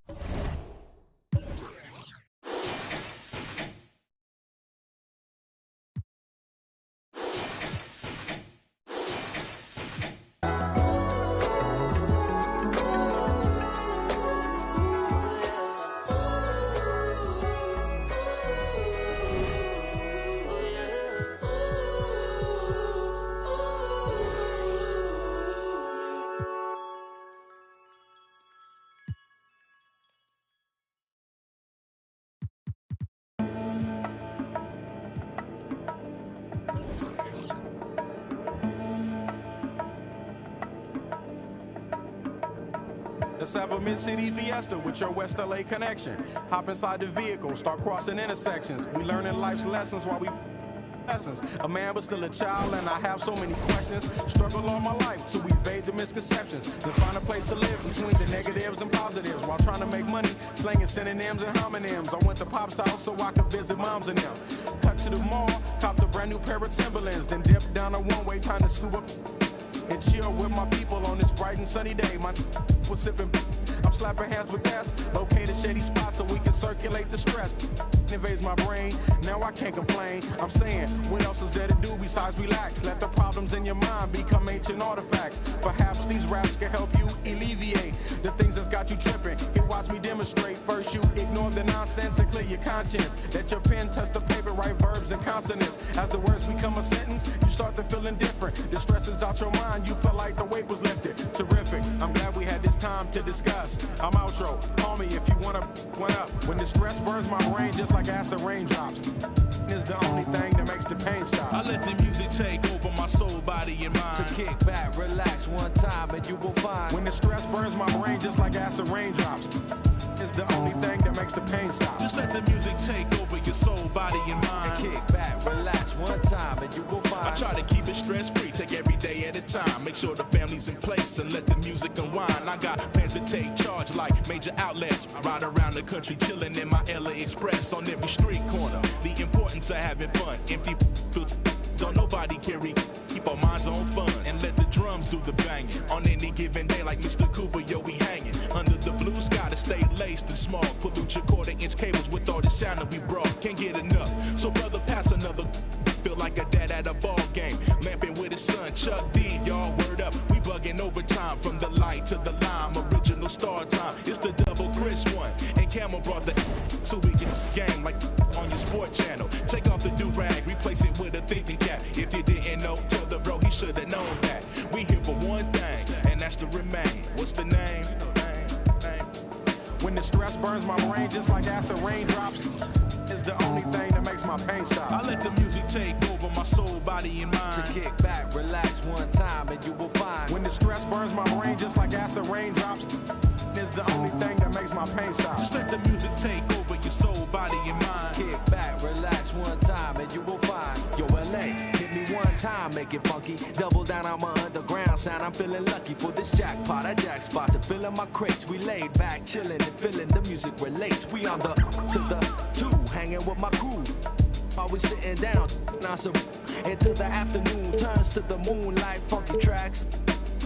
Let's have a mid-city fiesta with your West LA connection. Hop inside the vehicle, start crossing intersections. We learning life's lessons while we lessons. A man but still a child, and I have so many questions. Struggle all my life to evade the misconceptions. Then find a place to live between the negatives and positives while trying to make money, slanging synonyms and homonyms. I went to Pop's house so I could visit moms and them. Cut to the mall, copped a brand new pair of Timberlands, then dipped down a one-way, time to scoop up and chill with my people on this bright and sunny day. My was sipping, I'm slapping hands with that's located shady spots so we can circulate the stress. Invades my brain, now I can't complain. I'm saying, what else is there to do besides relax? Let the problems in your mind become ancient artifacts. Perhaps these raps can help you alleviate the things that's got you tripping. Here, watch me demonstrate. First, you ignore the nonsense and clear your conscience. Let your pen touch the paper, write verbs and consonants. As the words become a sentence, you start to feel indifferent. The stress is out your mind, you feel like the weight was lifted. Terrific, I'm time to discuss. I'm outro. Call me if you wanna one up. When the stress burns my brain just like acid raindrops. Is the only thing that makes the pain stop. I let the music take over my soul, body, and mind. So kick back, relax one time, and you will find. When the stress burns my brain just like acid raindrops. Is the only thing that makes the pain stop. Just let the music take over your soul, body, and mind. And kick back, relax one time, and you will find. I try to keep it stress-free, take every day at a time. Make sure the family's in place and let the music unwind. I got plans to take charge like major outlets. I ride around the country chilling in my LA Express on every street corner. The importance of having fun. Empty don't nobody carry. Keep our minds on fun and let the drums do the banging. On any given day like Mr. Cooper, yo, we hanging. Under the blue sky to stay laced and small. Pollute your quarter-inch cables with all the sound that we brought. Can't get enough. So brother, pass another. Feel like a dad at a ball game. Lamping with his son, Chuck D, y'all word up. We bugging overtime from the light to the lime. Original star time. It's the double Chris one. And Camel brought the so we get game like on your sport channel. Take off the do-rag, replace it with a thinking cap. If you didn't know, tell the bro he should have known that. We here for one thing, and that's to remain. What's the name? When the stress burns my brain just like acid raindrops. Is the only thing that makes my pain stop. I let the music take over my soul, body, and mind. So kick back, relax one time, and you will find. When the stress burns my brain just like acid raindrops. Is the only thing that makes my pain stop. Just let the music take over your soul, body, and mind. Kick back, relax one time, and you will find. Yo, LA, hit me one time, make it funky. Double down on my underground sound. I'm feeling lucky for this jackpot. I jack spot to fill in my crates. We laid back, chilling and feeling the music relates. We on the to the two, hanging with my crew. Always sitting down, now so until the afternoon turns to the moonlight. Funky tracks,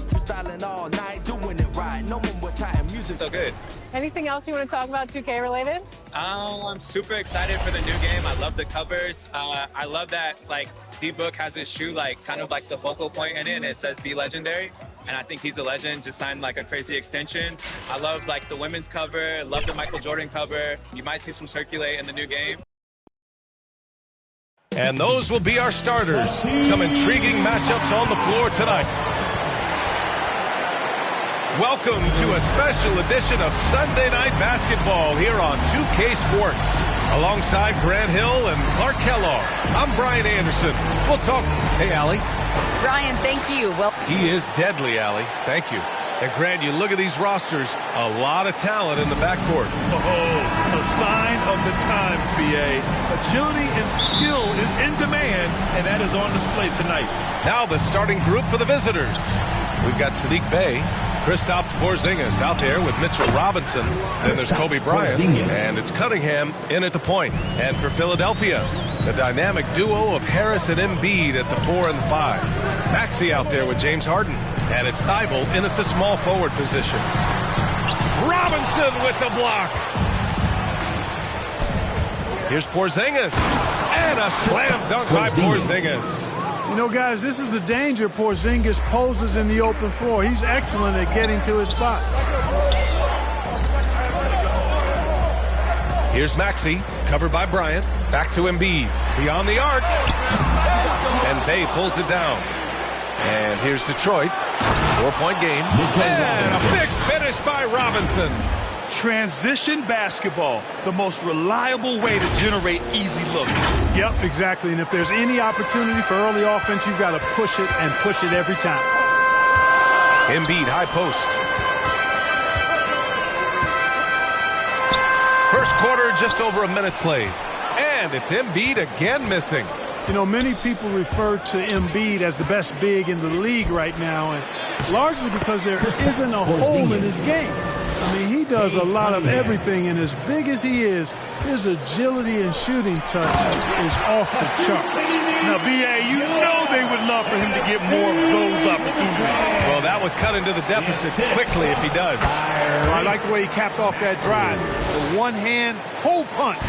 freestyling all night, doing it right. No one with tight music. So good. Anything else you want to talk about 2K related? I'm super excited for the new game. I love the covers. I love that like D-Book has his shoe like kind of like the focal point in it, and it says "Be Legendary." And I think he's a legend. Just signed like a crazy extension. I love like the women's cover. Love the Michael Jordan cover. You might see some circulate in the new game. And those will be our starters. Some intriguing matchups on the floor tonight. Welcome to a special edition of Sunday Night Basketball here on 2K Sports. Alongside Grant Hill and Clark Kellogg, I'm Brian Anderson. We'll talk. Hey, Allie. Brian, thank you. Well, he is deadly, Allie. Thank you. And Grant, you look at these rosters, a lot of talent in the backcourt. Oh, a sign of the times, BA. Agility and skill is in demand, and that is on display tonight. Now the starting group for the visitors. We've got Sadiq Bey, Kristaps Porzingis out there with Mitchell Robinson. Then there's Kobe Bryant, and it's Cunningham in at the point. And for Philadelphia, the dynamic duo of Harris and Embiid at the 4 and the 5. Maxey out there with James Harden, and it's Thibault in at the small forward position. Robinson with the block. Here's Porzingis, and a slam dunk by Porzingis. You know, guys, this is the danger Porzingis poses in the open floor. He's excellent at getting to his spot. Here's Maxey, covered by Bryant. Back to Embiid, beyond the arc. And Bey pulls it down. And here's Detroit, 4-point game. And a big finish by Robinson. Transition basketball, the most reliable way to generate easy looks. Yep, exactly. And if there's any opportunity for early offense, you've got to push it and push it every time. Embiid, high post. First quarter, just over a minute played. And it's Embiid again missing. You know, many people refer to Embiid as the best big in the league right now, and largely because there isn't a hole in his game. I mean, he does a lot of everything, and as big as he is, his agility and shooting touch is off the chart. Now, B.A., you know they would love for him to get more of those opportunities. Well, that would cut into the deficit quickly if he does. I like the way he capped off that drive. The one-hand hole punch.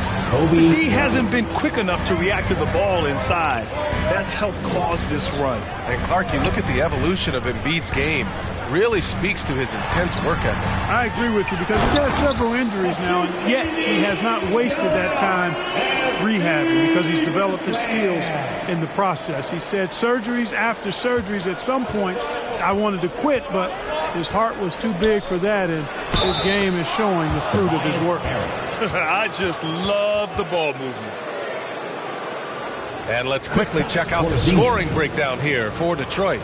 D hasn't been quick enough to react to the ball inside. That's helped cause this run. And Clark, you look at the evolution of Embiid's game. Really speaks to his intense work ethic. I agree with you because he's had several injuries now, and yet he has not wasted that time rehabbing because he's developed his skills in the process. He said surgeries after surgeries, at some points I wanted to quit, but His heart was too big for that, and his game is showing the fruit of his work. I just love the ball movement. And let's quickly check out the scoring breakdown here for Detroit.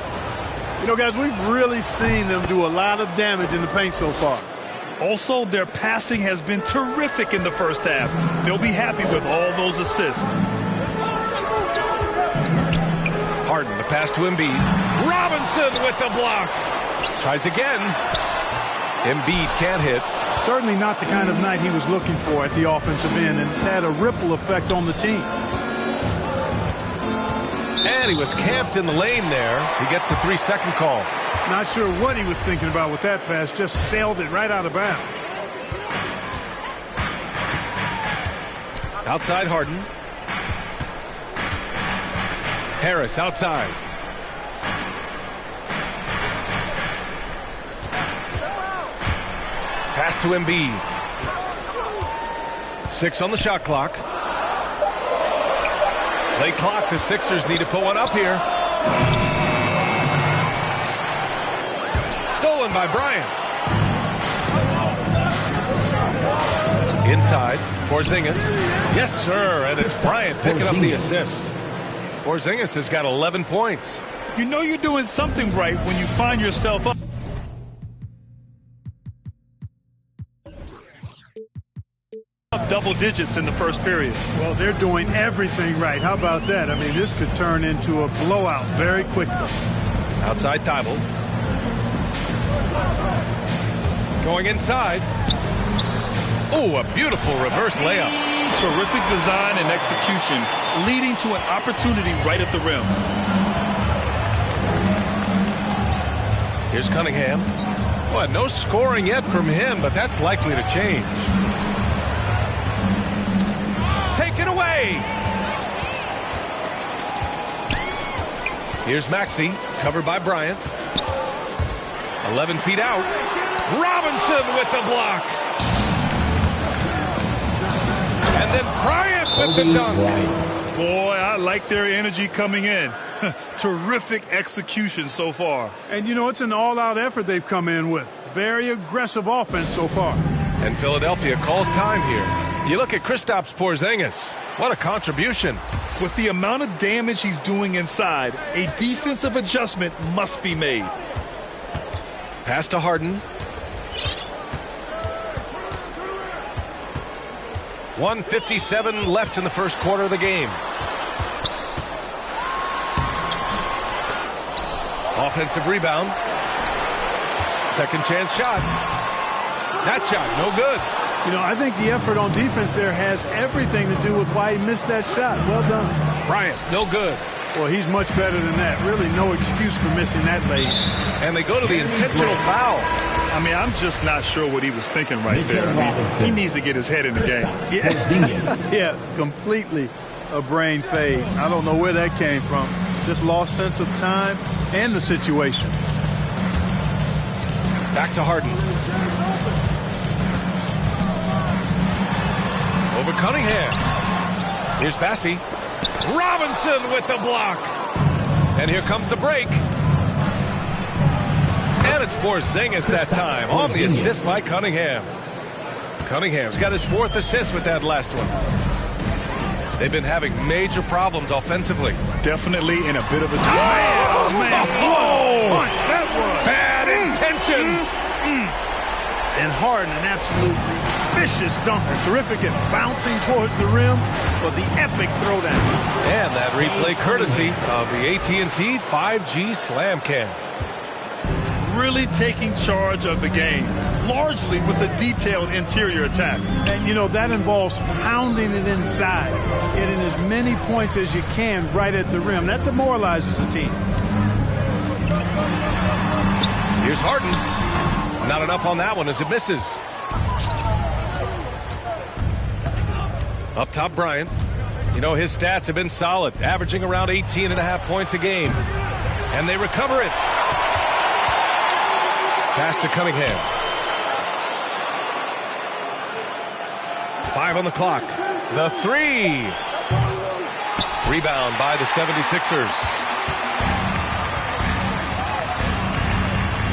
You know, guys, we've really seen them do a lot of damage in the paint so far. Also, their passing has been terrific in the first half. They'll be happy with all those assists. Harden, the pass to Embiid. Robinson with the block. Tries again. Embiid can't hit. Certainly not the kind of night he was looking for at the offensive end, and it's had a ripple effect on the team. And he was camped in the lane there. He gets a 3-second call. Not sure what he was thinking about with that pass. Just sailed it right out of bounds. Outside Harden. Harris outside. Pass to Embiid. 6 on the shot clock. Play clock. The Sixers need to put one up here. Stolen by Bryant. Inside. Porzingis. Yes, sir. And it's Bryant picking up the assist. Porzingis has got 11 points. You know you're doing something right when you find yourself up. Double digits in the first period. Well, they're doing everything right. How about that? I mean, this could turn into a blowout very quickly. Outside Thibault. Going inside. Oh, a beautiful reverse layup. Terrific design and execution, leading to an opportunity right at the rim. Here's Cunningham. Well, no scoring yet from him, but that's likely to change. Taken away. Here's Maxey, covered by Bryant. 11 feet out. Robinson with the block. And then Bryant with the dunk. Boy, I like their energy coming in. Terrific execution so far. And, you know, it's an all-out effort they've come in with. Very aggressive offense so far. And Philadelphia calls time here. You look at Kristaps Porzingis. What a contribution. With the amount of damage he's doing inside, a defensive adjustment must be made. Pass to Harden. 1:57 left in the first quarter of the game. Offensive rebound. Second chance shot. That shot, no good. You know, I think the effort on defense there has everything to do with why he missed that shot. Well done. Bryant, no good. Well, he's much better than that. Really no excuse for missing that late. And they go to the intentional foul. I mean, I'm just not sure what he was thinking right there. I mean, he needs to get his head in the game. Yeah, completely a brain fade. I don't know where that came from. Just lost sense of time and the situation. Back to Harden. Over Cunningham. Here's Bassey. Robinson with the block. And here comes the break. And it's Porzingis that time on the assist by Cunningham. Cunningham's got his 4th assist with that last one. They've been having major problems offensively. Definitely in a bit of a... Oh, man. Whoa. Punch, that was. Bad intentions. And Harden, an absolutely vicious dunker. Terrific at bouncing towards the rim for the epic throwdown. And that replay courtesy of the AT&T 5G Slam Cam. Really taking charge of the game, largely with a detailed interior attack. And, you know, that involves pounding it inside, getting as many points as you can right at the rim. That demoralizes the team. Here's Harden. Not enough on that one as it misses. Up top, Bryant. You know, his stats have been solid, averaging around 18.5 points a game. And they recover it. Pass to Cunningham. 5 on the clock. The 3. Rebound by the 76ers.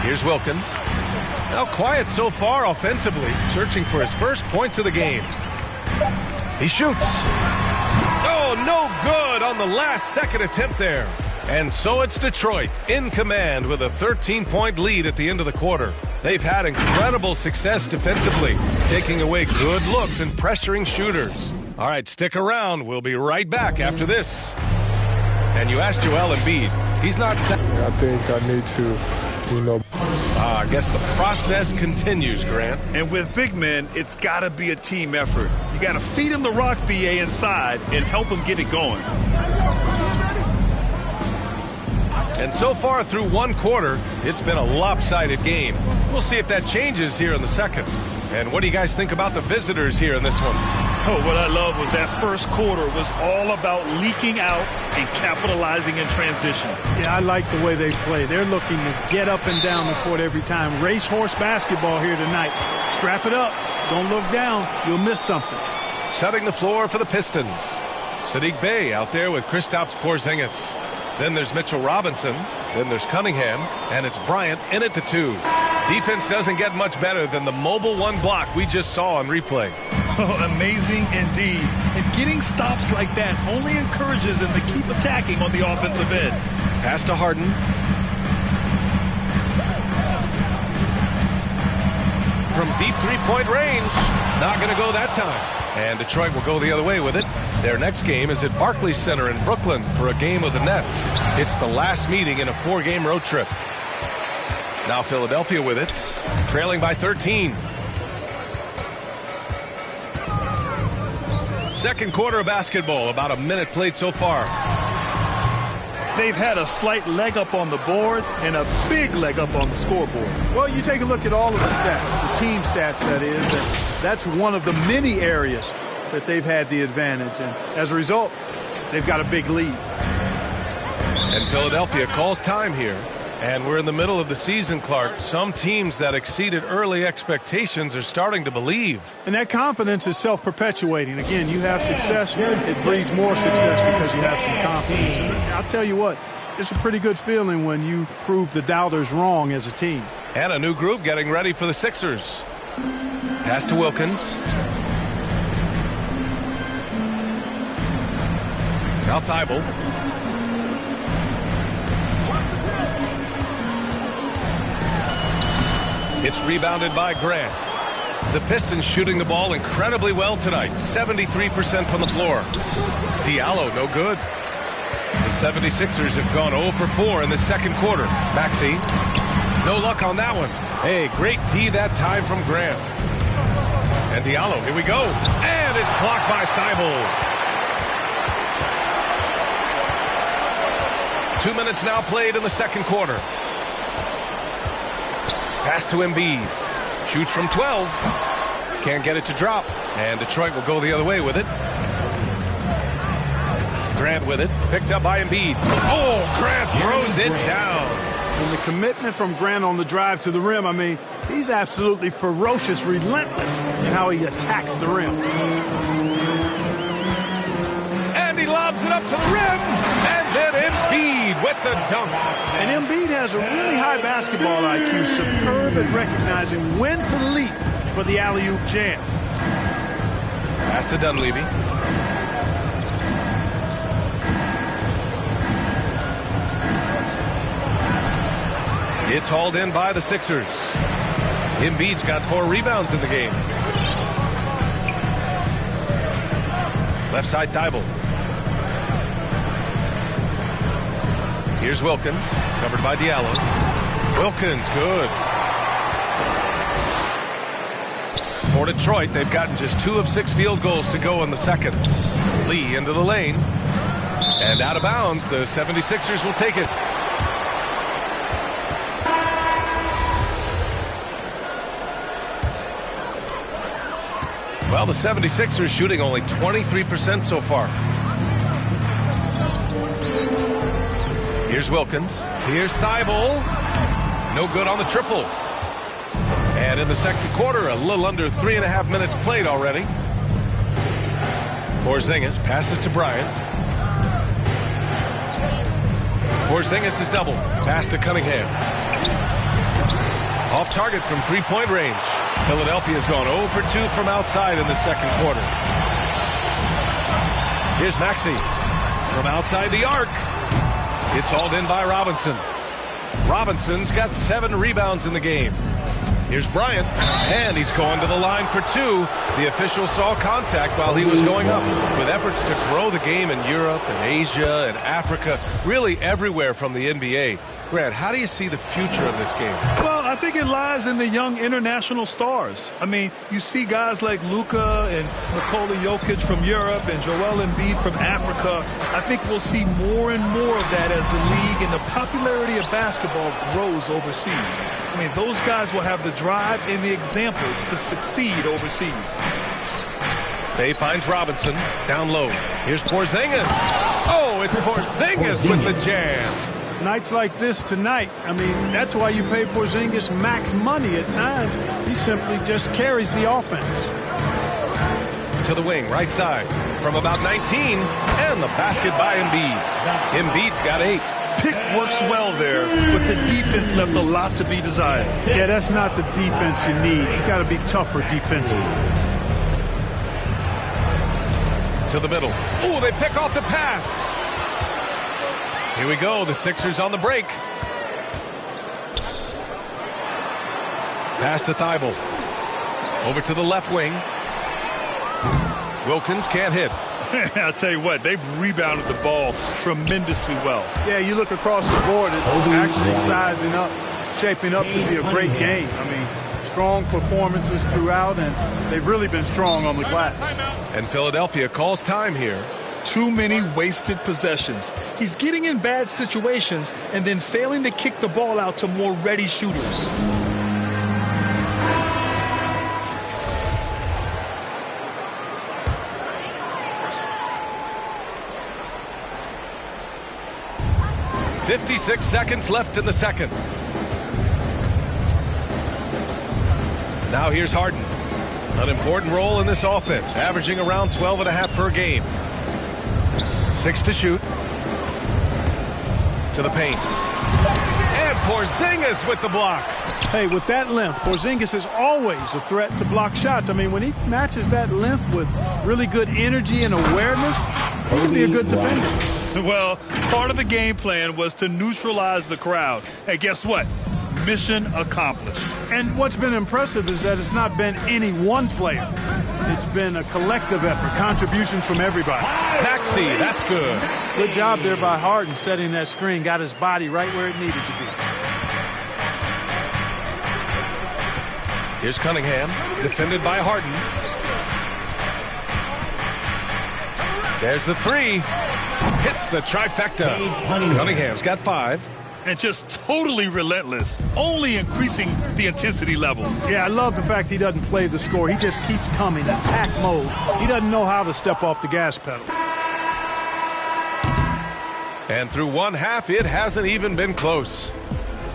Here's Wilkins. Now quiet so far offensively, searching for his first points of the game. He shoots. Oh, no good on the last second attempt there. And so it's Detroit in command with a 13-point lead at the end of the quarter. They've had incredible success defensively, taking away good looks and pressuring shooters. All right, stick around. We'll be right back after this. And you asked Joel Embiid. He's not... I think I need to, I guess the process continues, Grant. And with big men, it's got to be a team effort. You got to feed him the rock, BA, inside and help him get it going. And so far through one quarter, it's been a lopsided game. We'll see if that changes here in the second. And what do you guys think about the visitors here in this one? Oh, what I love was that first quarter was all about leaking out and capitalizing in transition. Yeah, I like the way they play. They're looking to get up and down the court every time. Racehorse basketball here tonight. Strap it up. Don't look down. You'll miss something. Setting the floor for the Pistons. Saddiq Bey out there with Kristaps Porzingis. Then there's Mitchell Robinson. Then there's Cunningham. And it's Bryant in at the 2. Defense doesn't get much better than the mobile one block we just saw on replay. Oh, amazing indeed. And getting stops like that only encourages them to keep attacking on the offensive end. Pass to Harden. From deep three-point range. Not going to go that time. And Detroit will go the other way with it. Their next game is at Barclays Center in Brooklyn for a game of the Nets. It's the last meeting in a 4-game road trip. Now Philadelphia with it, trailing by 13. Second quarter of basketball, about a minute played so far. They've had a slight leg up on the boards and a big leg up on the scoreboard. Well, you take a look at all of the stats, the team stats that is, and that's one of the many areas that they've had the advantage. And as a result, they've got a big lead. And Philadelphia calls time here. And we're in the middle of the season, Clark. Some teams that exceeded early expectations are starting to believe. And that confidence is self-perpetuating. Again, you have success, it breeds more success because you have some confidence. And I'll tell you what, it's a pretty good feeling when you prove the doubters wrong as a team. And a new group getting ready for the Sixers. Pass to Wilkins. Now Thibault. It's rebounded by Grant. The Pistons shooting the ball incredibly well tonight. 73% from the floor. Diallo, no good. The 76ers have gone 0 for 4 in the second quarter. Maxey, no luck on that one. Hey, great D that time from Grant. And Diallo, here we go. And it's blocked by Thibault. 2 minutes now played in the second quarter. Pass to Embiid. Shoots from 12. Can't get it to drop. And Detroit will go the other way with it. Grant with it. Picked up by Embiid. Oh, Grant throws it down. And the commitment from Grant on the drive to the rim, I mean, he's absolutely ferocious, relentless in how he attacks the rim. And he lobs it up to the rim. And then Embiid with the dunk. And Embiid has a really high basketball IQ, superb at recognizing when to leap for the alley-oop jam. Pass to Dunleavy. It's hauled in by the Sixers. Embiid's got 4 rebounds in the game. Left side, Thibault. Here's Wilkins, covered by Diallo. Wilkins, good. For Detroit, they've gotten just 2 of 6 field goals to go in the second. Lee into the lane. And out of bounds, the 76ers will take it. Well, the 76ers shooting only 23% so far. Here's Wilkins. Here's Thibault. No good on the triple. And in the second quarter, a little under 3.5 minutes played already. Porzingis passes to Bryant. Porzingis is double. Pass to Cunningham. Off target from three-point range. Philadelphia's gone 0 for 2 from outside in the second quarter. Here's Maxey from outside the arc. It's hauled in by Robinson. Robinson's got 7 rebounds in the game. Here's Bryant, and he's going to the line for 2. The official saw contact while he was going up. With efforts to grow the game in Europe and Asia and Africa, really everywhere from the NBA. Grant, how do you see the future of this game? Well, I think it lies in the young international stars. I mean, you see guys like Luka and Nikola Jokic from Europe and Joel Embiid from Africa. I think we'll see more and more of that as the league and the popularity of basketball grows overseas. I mean, those guys will have the drive and the examples to succeed overseas. Bay finds Robinson down low. Here's Porzingis. Oh, it's Porzingis with the jam. Nights like this tonight, I mean, that's why you pay Porzingis max money at times. He simply just carries the offense. To the wing, right side, from about 19, and the basket by Embiid. Embiid's got 8. Pick works well there, but the defense left a lot to be desired. Yeah, that's not the defense you need. You got to be tougher defensively. To the middle. Oh, they pick off the pass. Here we go, the Sixers on the break. Pass to Thibault. Over to the left wing. Wilkins can't hit. I'll tell you what, they've rebounded the ball tremendously well. Yeah, you look across the board, it's actually sizing up, shaping up to be a great game. I mean, strong performances throughout, and they've really been strong on the glass. And Philadelphia calls time here. Too many wasted possessions. He's getting in bad situations and then failing to kick the ball out to more ready shooters. .56 seconds left in the second. Now here's Harden. An important role in this offense, averaging around 12.5 per game. 6 to shoot. To the paint. And Porzingis with the block. Hey, with that length, Porzingis is always a threat to block shots. I mean, when he matches that length with really good energy and awareness, he can be a good defender. Well, part of the game plan was to neutralize the crowd. And guess what? Mission accomplished. And what's been impressive is that it's not been any one player. It's been a collective effort, contributions from everybody. Maxey, that's good. Good job there by Harden setting that screen, got his body right where it needed to be. Here's Cunningham, defended by Harden. There's the 3. Hits the trifecta. Cunningham's got 5. And just totally relentless, only increasing the intensity level. Yeah, I love the fact he doesn't play the score. He just keeps coming, attack mode. He doesn't know how to step off the gas pedal. And through one half, it hasn't even been close.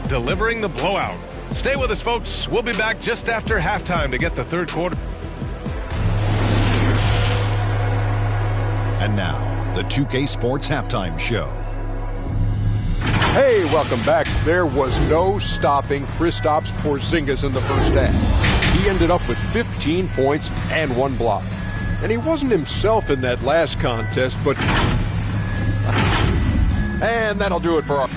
Delivering the blowout. Stay with us, folks. We'll be back just after halftime to get the third quarter. And now, the 2K Sports Halftime Show. Hey, welcome back. There was no stopping Kristaps Porzingis in the first half. He ended up with 15 points and 1 block. And he wasn't himself in that last contest, but... And that'll do it for our...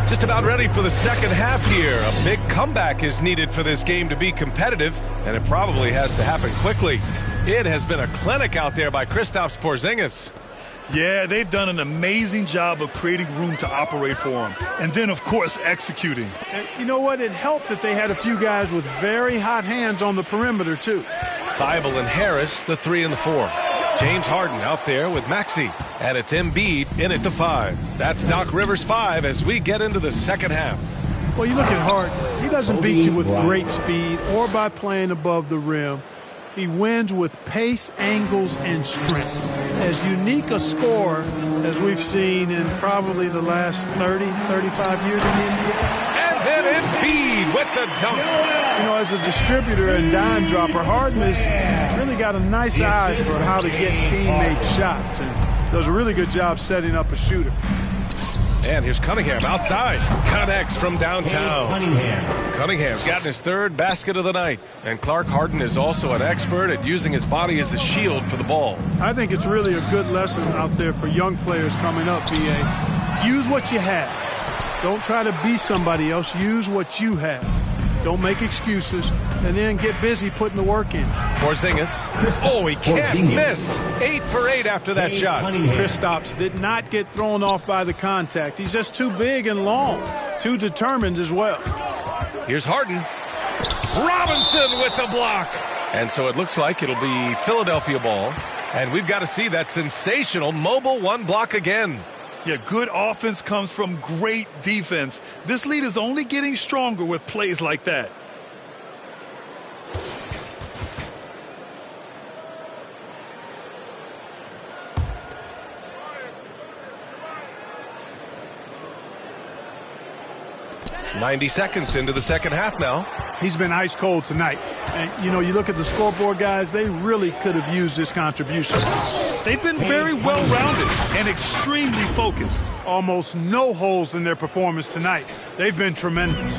Just about ready for the second half here. A big comeback is needed for this game to be competitive, and it probably has to happen quickly. It has been a clinic out there by Kristaps Porzingis. Yeah, they've done an amazing job of creating room to operate for him. And then, of course, executing. You know what? It helped that they had a few guys with very hot hands on the perimeter, too. Thibault and Harris, the 3 and the 4. James Harden out there with Maxey, and it's Embiid in at the 5. That's Doc Rivers 5 as we get into the second half. Well, you look at Harden. He doesn't beat you with great speed or by playing above the rim. He wins with pace, angles, and strength. As unique a scorer as we've seen in probably the last 30, 35 years in the NBA. And then Embiid with the dunk. You know, as a distributor and dime dropper, Harden is really got a nice eye for how to get teammate shots and does a really good job setting up a shooter. And here's Cunningham outside. Connects from downtown. Cunningham's gotten his third basket of the night. And Clark Harden is also an expert at using his body as a shield for the ball. I think it's really a good lesson out there for young players coming up, B.A. Use what you have. Don't try to be somebody else. Use what you have. Don't make excuses, and then get busy putting the work in. Porzingis. Oh, he can't miss. 8 for 8 after that shot. Kristaps did not get thrown off by the contact. He's just too big and long, too determined as well. Here's Harden. Robinson with the block. And so it looks like it'll be Philadelphia ball. And we've got to see that sensational mobile one block again. Yeah, good offense comes from great defense. This lead is only getting stronger with plays like that. .90 seconds into the second half now. He's been ice cold tonight. And, you know, you look at the scoreboard, guys, they really could have used this contribution. They've been very well-rounded and extremely focused. Almost no holes in their performance tonight. They've been tremendous.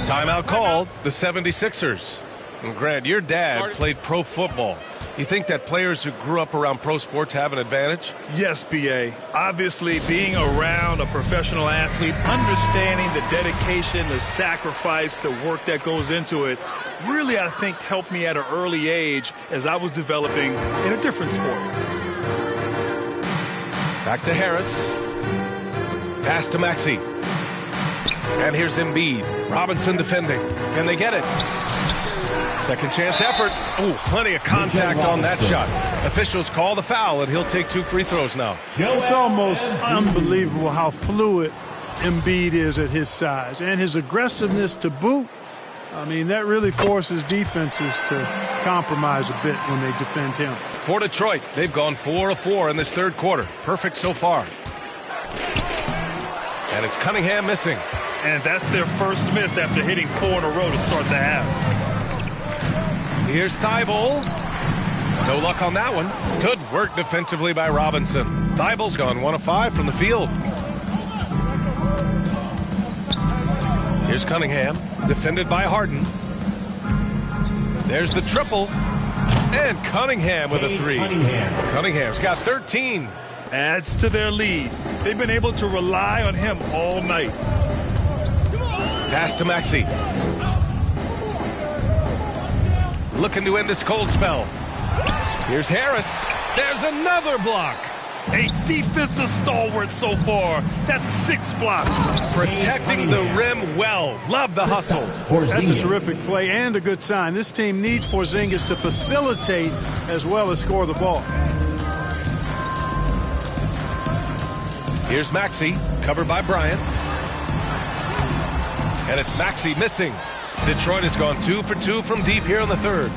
Timeout called, the 76ers. And Grant, your dad played pro football. You think that players who grew up around pro sports have an advantage? Yes, B.A. Obviously, being around a professional athlete, understanding the dedication, the sacrifice, the work that goes into it, really, I think, helped me at an early age as I was developing in a different sport. Back to Harris. Pass to Maxey. And here's Embiid. Robinson defending. Can they get it? Second chance effort. Oh, plenty of contact on that shot. Officials call the foul, and he'll take 2 free throws now. It's almost unbelievable how fluid Embiid is at his size. And his aggressiveness to boot. I mean, that really forces defenses to compromise a bit when they defend him. For Detroit, they've gone 4 of 4 in this third quarter. Perfect so far. And it's Cunningham missing. And that's their first miss after hitting 4 in a row to start the half. Here's Thibault. No luck on that one. Good work defensively by Robinson. Thibault's gone 1 of 5 from the field. Here's Cunningham, defended by Harden. There's the triple. And Cunningham with a 3. Cunningham's got 13. Adds to their lead. They've been able to rely on him all night. Pass to Maxey. Looking to end this cold spell. Here's Harris. There's another block. A defensive stalwart so far. That's 6 blocks. Protecting the rim well. Love the hustle. That's a terrific play and a good sign. This team needs Porzingis to facilitate as well as score the ball. Here's Maxey, covered by Bryant. And it's Maxey missing. Detroit has gone 2 for 2 from deep here in the third.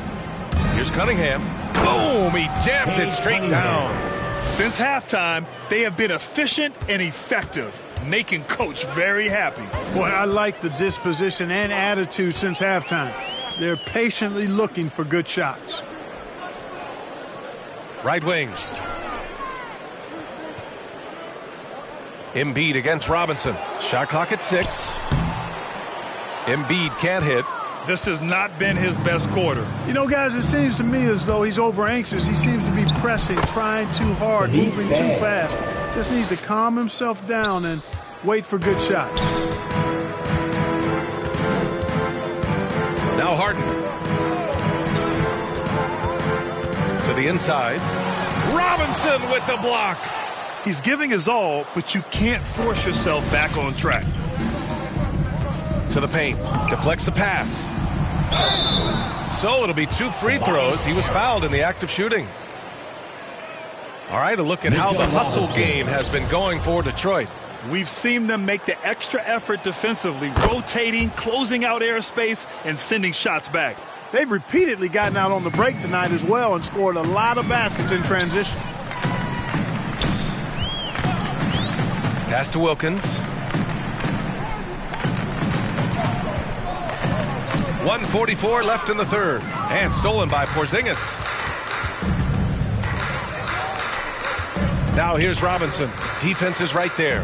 Here's Cunningham. Boom! He jams it straight down. Since halftime, they have been efficient and effective, making Coach very happy. Boy, I like the disposition and attitude since halftime. They're patiently looking for good shots. Right wing. Embiid against Robinson. Shot clock at 6. Embiid can't hit. This has not been his best quarter. You know, guys, it seems to me as though he's over anxious. He seems to be pressing, trying too hard, moving too fast. Just needs to calm himself down and wait for good shots. Now Harden. To the inside. Robinson with the block. He's giving his all, but you can't force yourself back on track. To the paint. Deflects the pass. So it'll be 2 free throws. He was fouled in the act of shooting. All right, a look at how the hustle game has been going for Detroit. We've seen them make the extra effort defensively, rotating, closing out airspace, and sending shots back. They've repeatedly gotten out on the break tonight as well and scored a lot of baskets in transition. Pass to Wilkins. 1:44 left in the third. And stolen by Porzingis. Now here's Robinson. Defense is right there.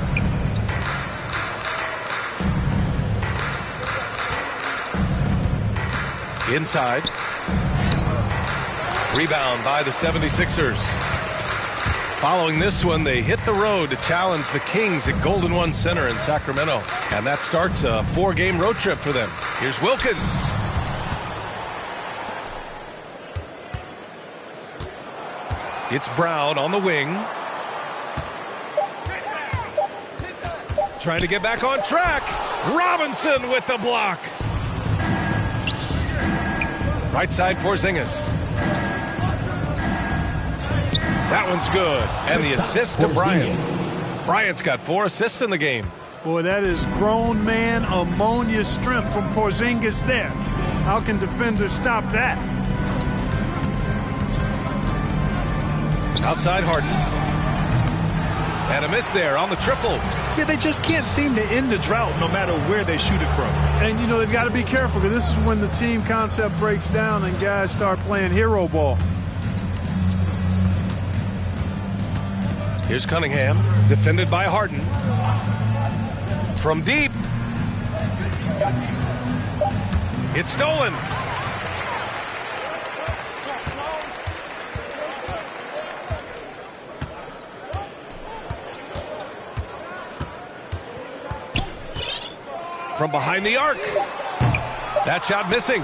Inside. Rebound by the 76ers. Following this one, they hit the road to challenge the Kings at Golden One Center in Sacramento. And that starts a 4-game road trip for them. Here's Wilkins. It's Brown on the wing. Trying to get back on track. Robinson with the block. Right side, Porzingis. That one's good. And the assist to Bryant. Bryant's got 4 assists in the game. Boy, that is grown man ammonia strength from Porzingis there. How can defenders stop that? Outside Harden. And a miss there on the triple. Yeah, they just can't seem to end the drought no matter where they shoot it from. And, you know, they've got to be careful because this is when the team concept breaks down and guys start playing hero ball. Here's Cunningham, defended by Harden. From deep. It's stolen. From behind the arc. That shot missing.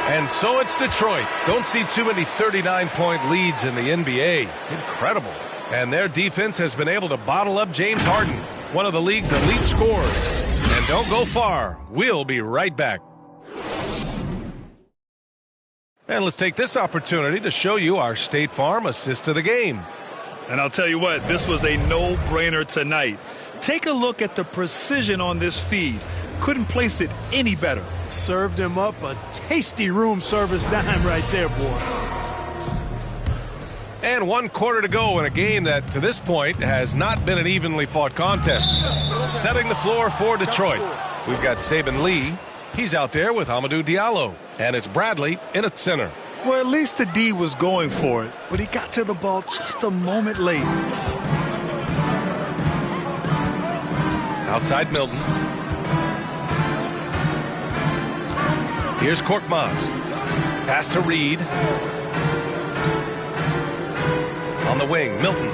And so it's Detroit. Don't see too many 39-point leads in the NBA. Incredible. And their defense has been able to bottle up James Harden, one of the league's elite scorers. And don't go far. We'll be right back. And let's take this opportunity to show you our State Farm assist of the game. And I'll tell you what, this was a no-brainer tonight. Take a look at the precision on this feed. Couldn't place it any better. Served him up a tasty room service dime right there, boy. And 1 quarter to go in a game that, to this point, has not been an evenly fought contest. Setting the floor for Detroit. We've got Saben Lee. He's out there with Amadou Diallo. And it's Bradley in at center. Well, at least the D was going for it, but he got to the ball just a moment late. Outside Milton. Here's Korkmaz. Pass to Reed. On the wing, Milton.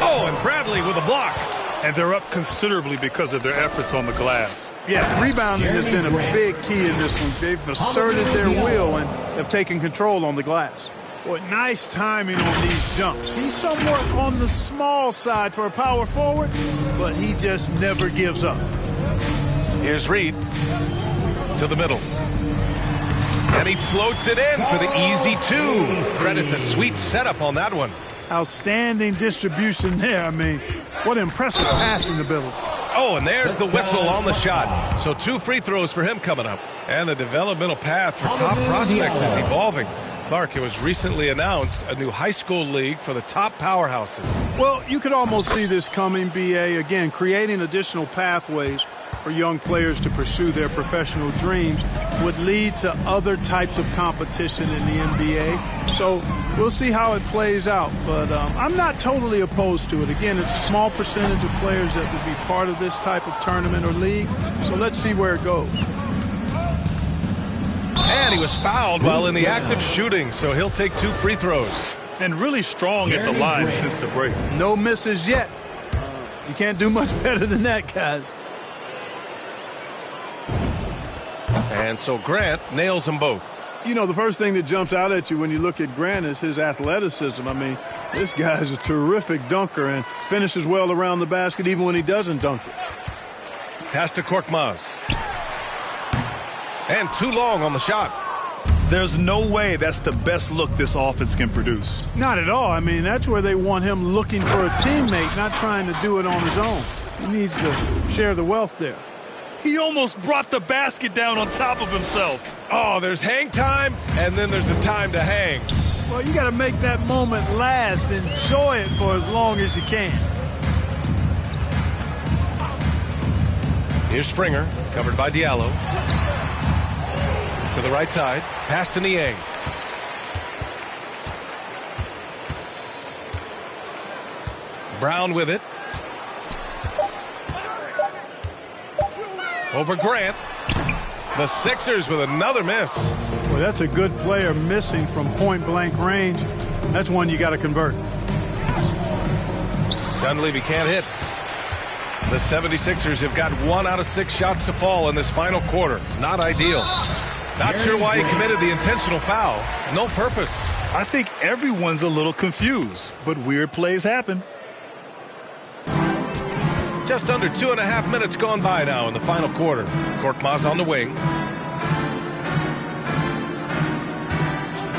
Oh, and Bradley with a block. And they're up considerably because of their efforts on the glass. Yeah, rebounding has been a big key in this one. They've asserted their will and have taken control on the glass. Boy, nice timing on these jumps. He's somewhat on the small side for a power forward, but he just never gives up. Here's Reed to the middle. And he floats it in for the easy 2. Credit the sweet setup on that one. Outstanding distribution there. I mean, what impressive passing ability. Oh, and there's the whistle on the shot. So 2 free throws for him coming up. And the developmental path for top prospects is evolving. Clark, it was recently announced a new high school league for the top powerhouses. Well, you could almost see this coming, B.A. Again, creating additional pathways for young players to pursue their professional dreams would lead to other types of competition in the NBA. So we'll see how it plays out. But I'm not totally opposed to it. Again, it's a small percentage of players that would be part of this type of tournament or league. So let's see where it goes. And he was fouled while in the act of shooting, so he'll take 2 free throws. And really strong at the line since the break. No misses yet. You can't do much better than that, guys. And so Grant nails them both. You know, the first thing that jumps out at you when you look at Grant is his athleticism. I mean, this guy is a terrific dunker and finishes well around the basket even when he doesn't dunk it. Pass to Korkmaz. And too long on the shot. There's no way that's the best look this offense can produce. Not at all. I mean, that's where they want him looking for a teammate, not trying to do it on his own. He needs to share the wealth there. He almost brought the basket down on top of himself. Oh, there's hang time, and then there's a time to hang. Well, you got to make that moment last. Enjoy it for as long as you can. Here's Springer, covered by Diallo. To the right side, pass to Niang. Brown with it. Over Grant. The Sixers with another miss. Boy, that's a good player missing from point-blank range. That's one you got to convert. Dunleavy can't hit. The 76ers have got 1 out of 6 shots to fall in this final quarter. Not ideal. Not sure why he committed the intentional foul. No purpose. I think everyone's a little confused, but weird plays happen. Just under 2.5 minutes gone by now in the final quarter. Korkmaz on the wing.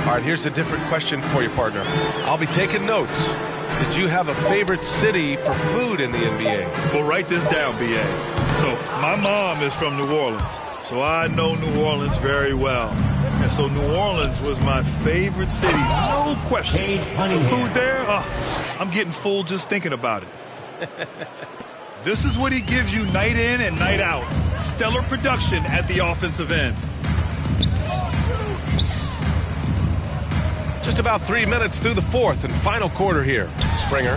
All right, here's a different question for you, partner. I'll be taking notes. Did you have a favorite city for food in the NBA? Well, write this down, B.A. So my mom is from New Orleans, so I know New Orleans very well. And so New Orleans was my favorite city, no question. The food there, I'm getting full just thinking about it. This is what he gives you night in and night out. Stellar production at the offensive end. Just about 3 minutes through the fourth and final quarter here. Springer.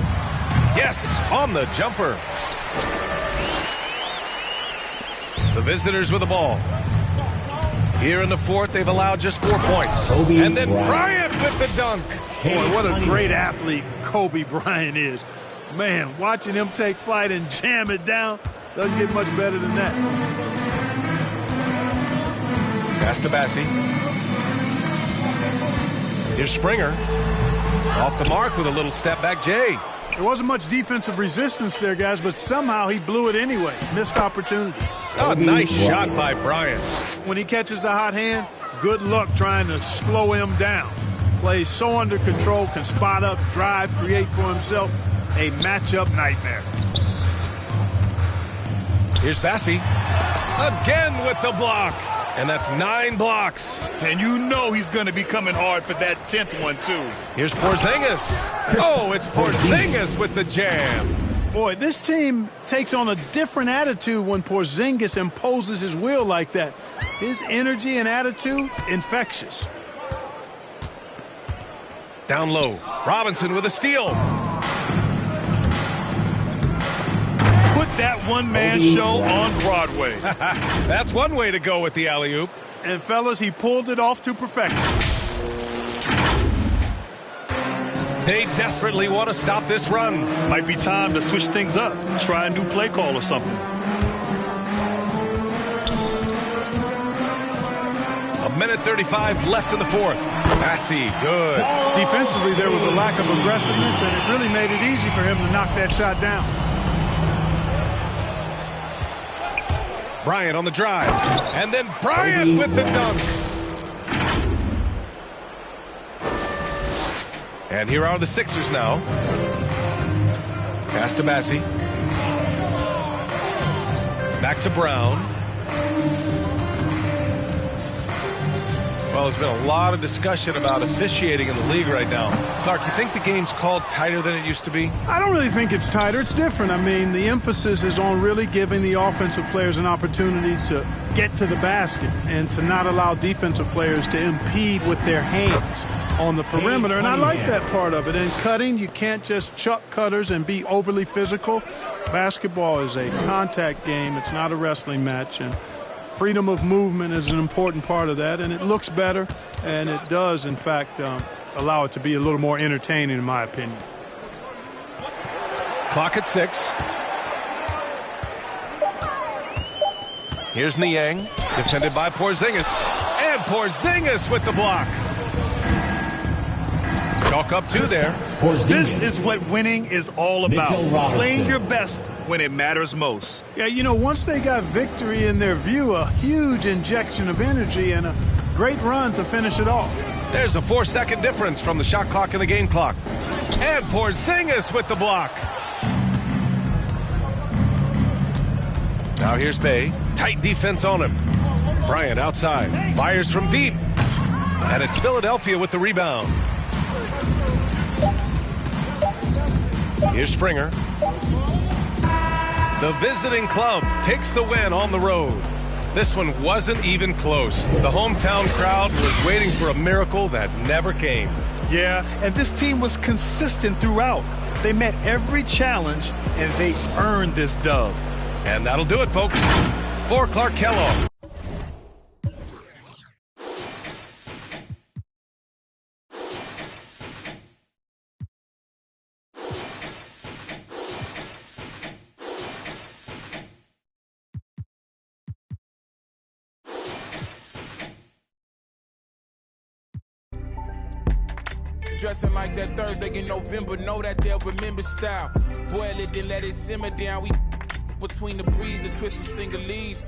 Yes, on the jumper. The visitors with the ball. Here in the fourth, they've allowed just 4 points. And then Bryant with the dunk. Boy, what a great athlete Kobe Bryant is. Man, watching him take flight and jam it down doesn't get much better than that. Pass to Bassie. Here's Springer. Off the mark with a little step back Jay. There wasn't much defensive resistance there, guys, but somehow he blew it anyway. Missed opportunity. Oh, nice shot by Bryant. When he catches the hot hand, good luck trying to slow him down. Plays so under control, can spot up, drive, create for himself. A matchup nightmare. Here's Bassie. Again with the block. And that's 9 blocks. And you know he's going to be coming hard for that 10th one, too. Here's Porzingis. Oh, it's Porzingis with the jam. Boy, this team takes on a different attitude when Porzingis imposes his will like that. His energy and attitude, infectious. Down low. Robinson with a steal. That one-man show on Broadway. That's one way to go with the alley-oop. And, fellas, he pulled it off to perfection. They desperately want to stop this run. Might be time to switch things up. Try a new play call or something. A minute 35 left in the fourth. Bassie, good. Defensively, there was a lack of aggressiveness, and it really made it easy for him to knock that shot down. Bryant on the drive. And then Bryant with the dunk. And here are the Sixers now. Pass to Bassie. Back to Brown. Well, there's been a lot of discussion about officiating in the league right now. Clark, you think the game's called tighter than it used to be? I don't really think it's tighter. It's different. I mean, the emphasis is on really giving the offensive players an opportunity to get to the basket and to not allow defensive players to impede with their hands on the perimeter. And I like that part of it. And cutting, you can't just chuck cutters and be overly physical. Basketball is a contact game. It's not a wrestling match. And freedom of movement is an important part of that, and it looks better, and it does, in fact, allow it to be a little more entertaining, in my opinion. Clock at 6. Here's Niang, defended by Porzingis. And Porzingis with the block. Chalk up 2 there. This is what winning is all about. Playing your best when it matters most. Yeah, you know, once they got victory in their view, a huge injection of energy and a great run to finish it off. There's a 4-second difference from the shot clock and the game clock. And Porzingis with the block. Now here's Bay. Tight defense on him. Bryant outside. Fires from deep. And it's Philadelphia with the rebound. Here's Springer. The visiting club takes the win on the road. This one wasn't even close. The hometown crowd was waiting for a miracle that never came. Yeah, and this team was consistent throughout. They met every challenge, and they earned this dub. And that'll do it, folks. For Clark Kellogg. Dressing like that Thursday in November, know that they'll remember style. Boil it, then let it simmer down. We between the breeze, the twist of single leaves.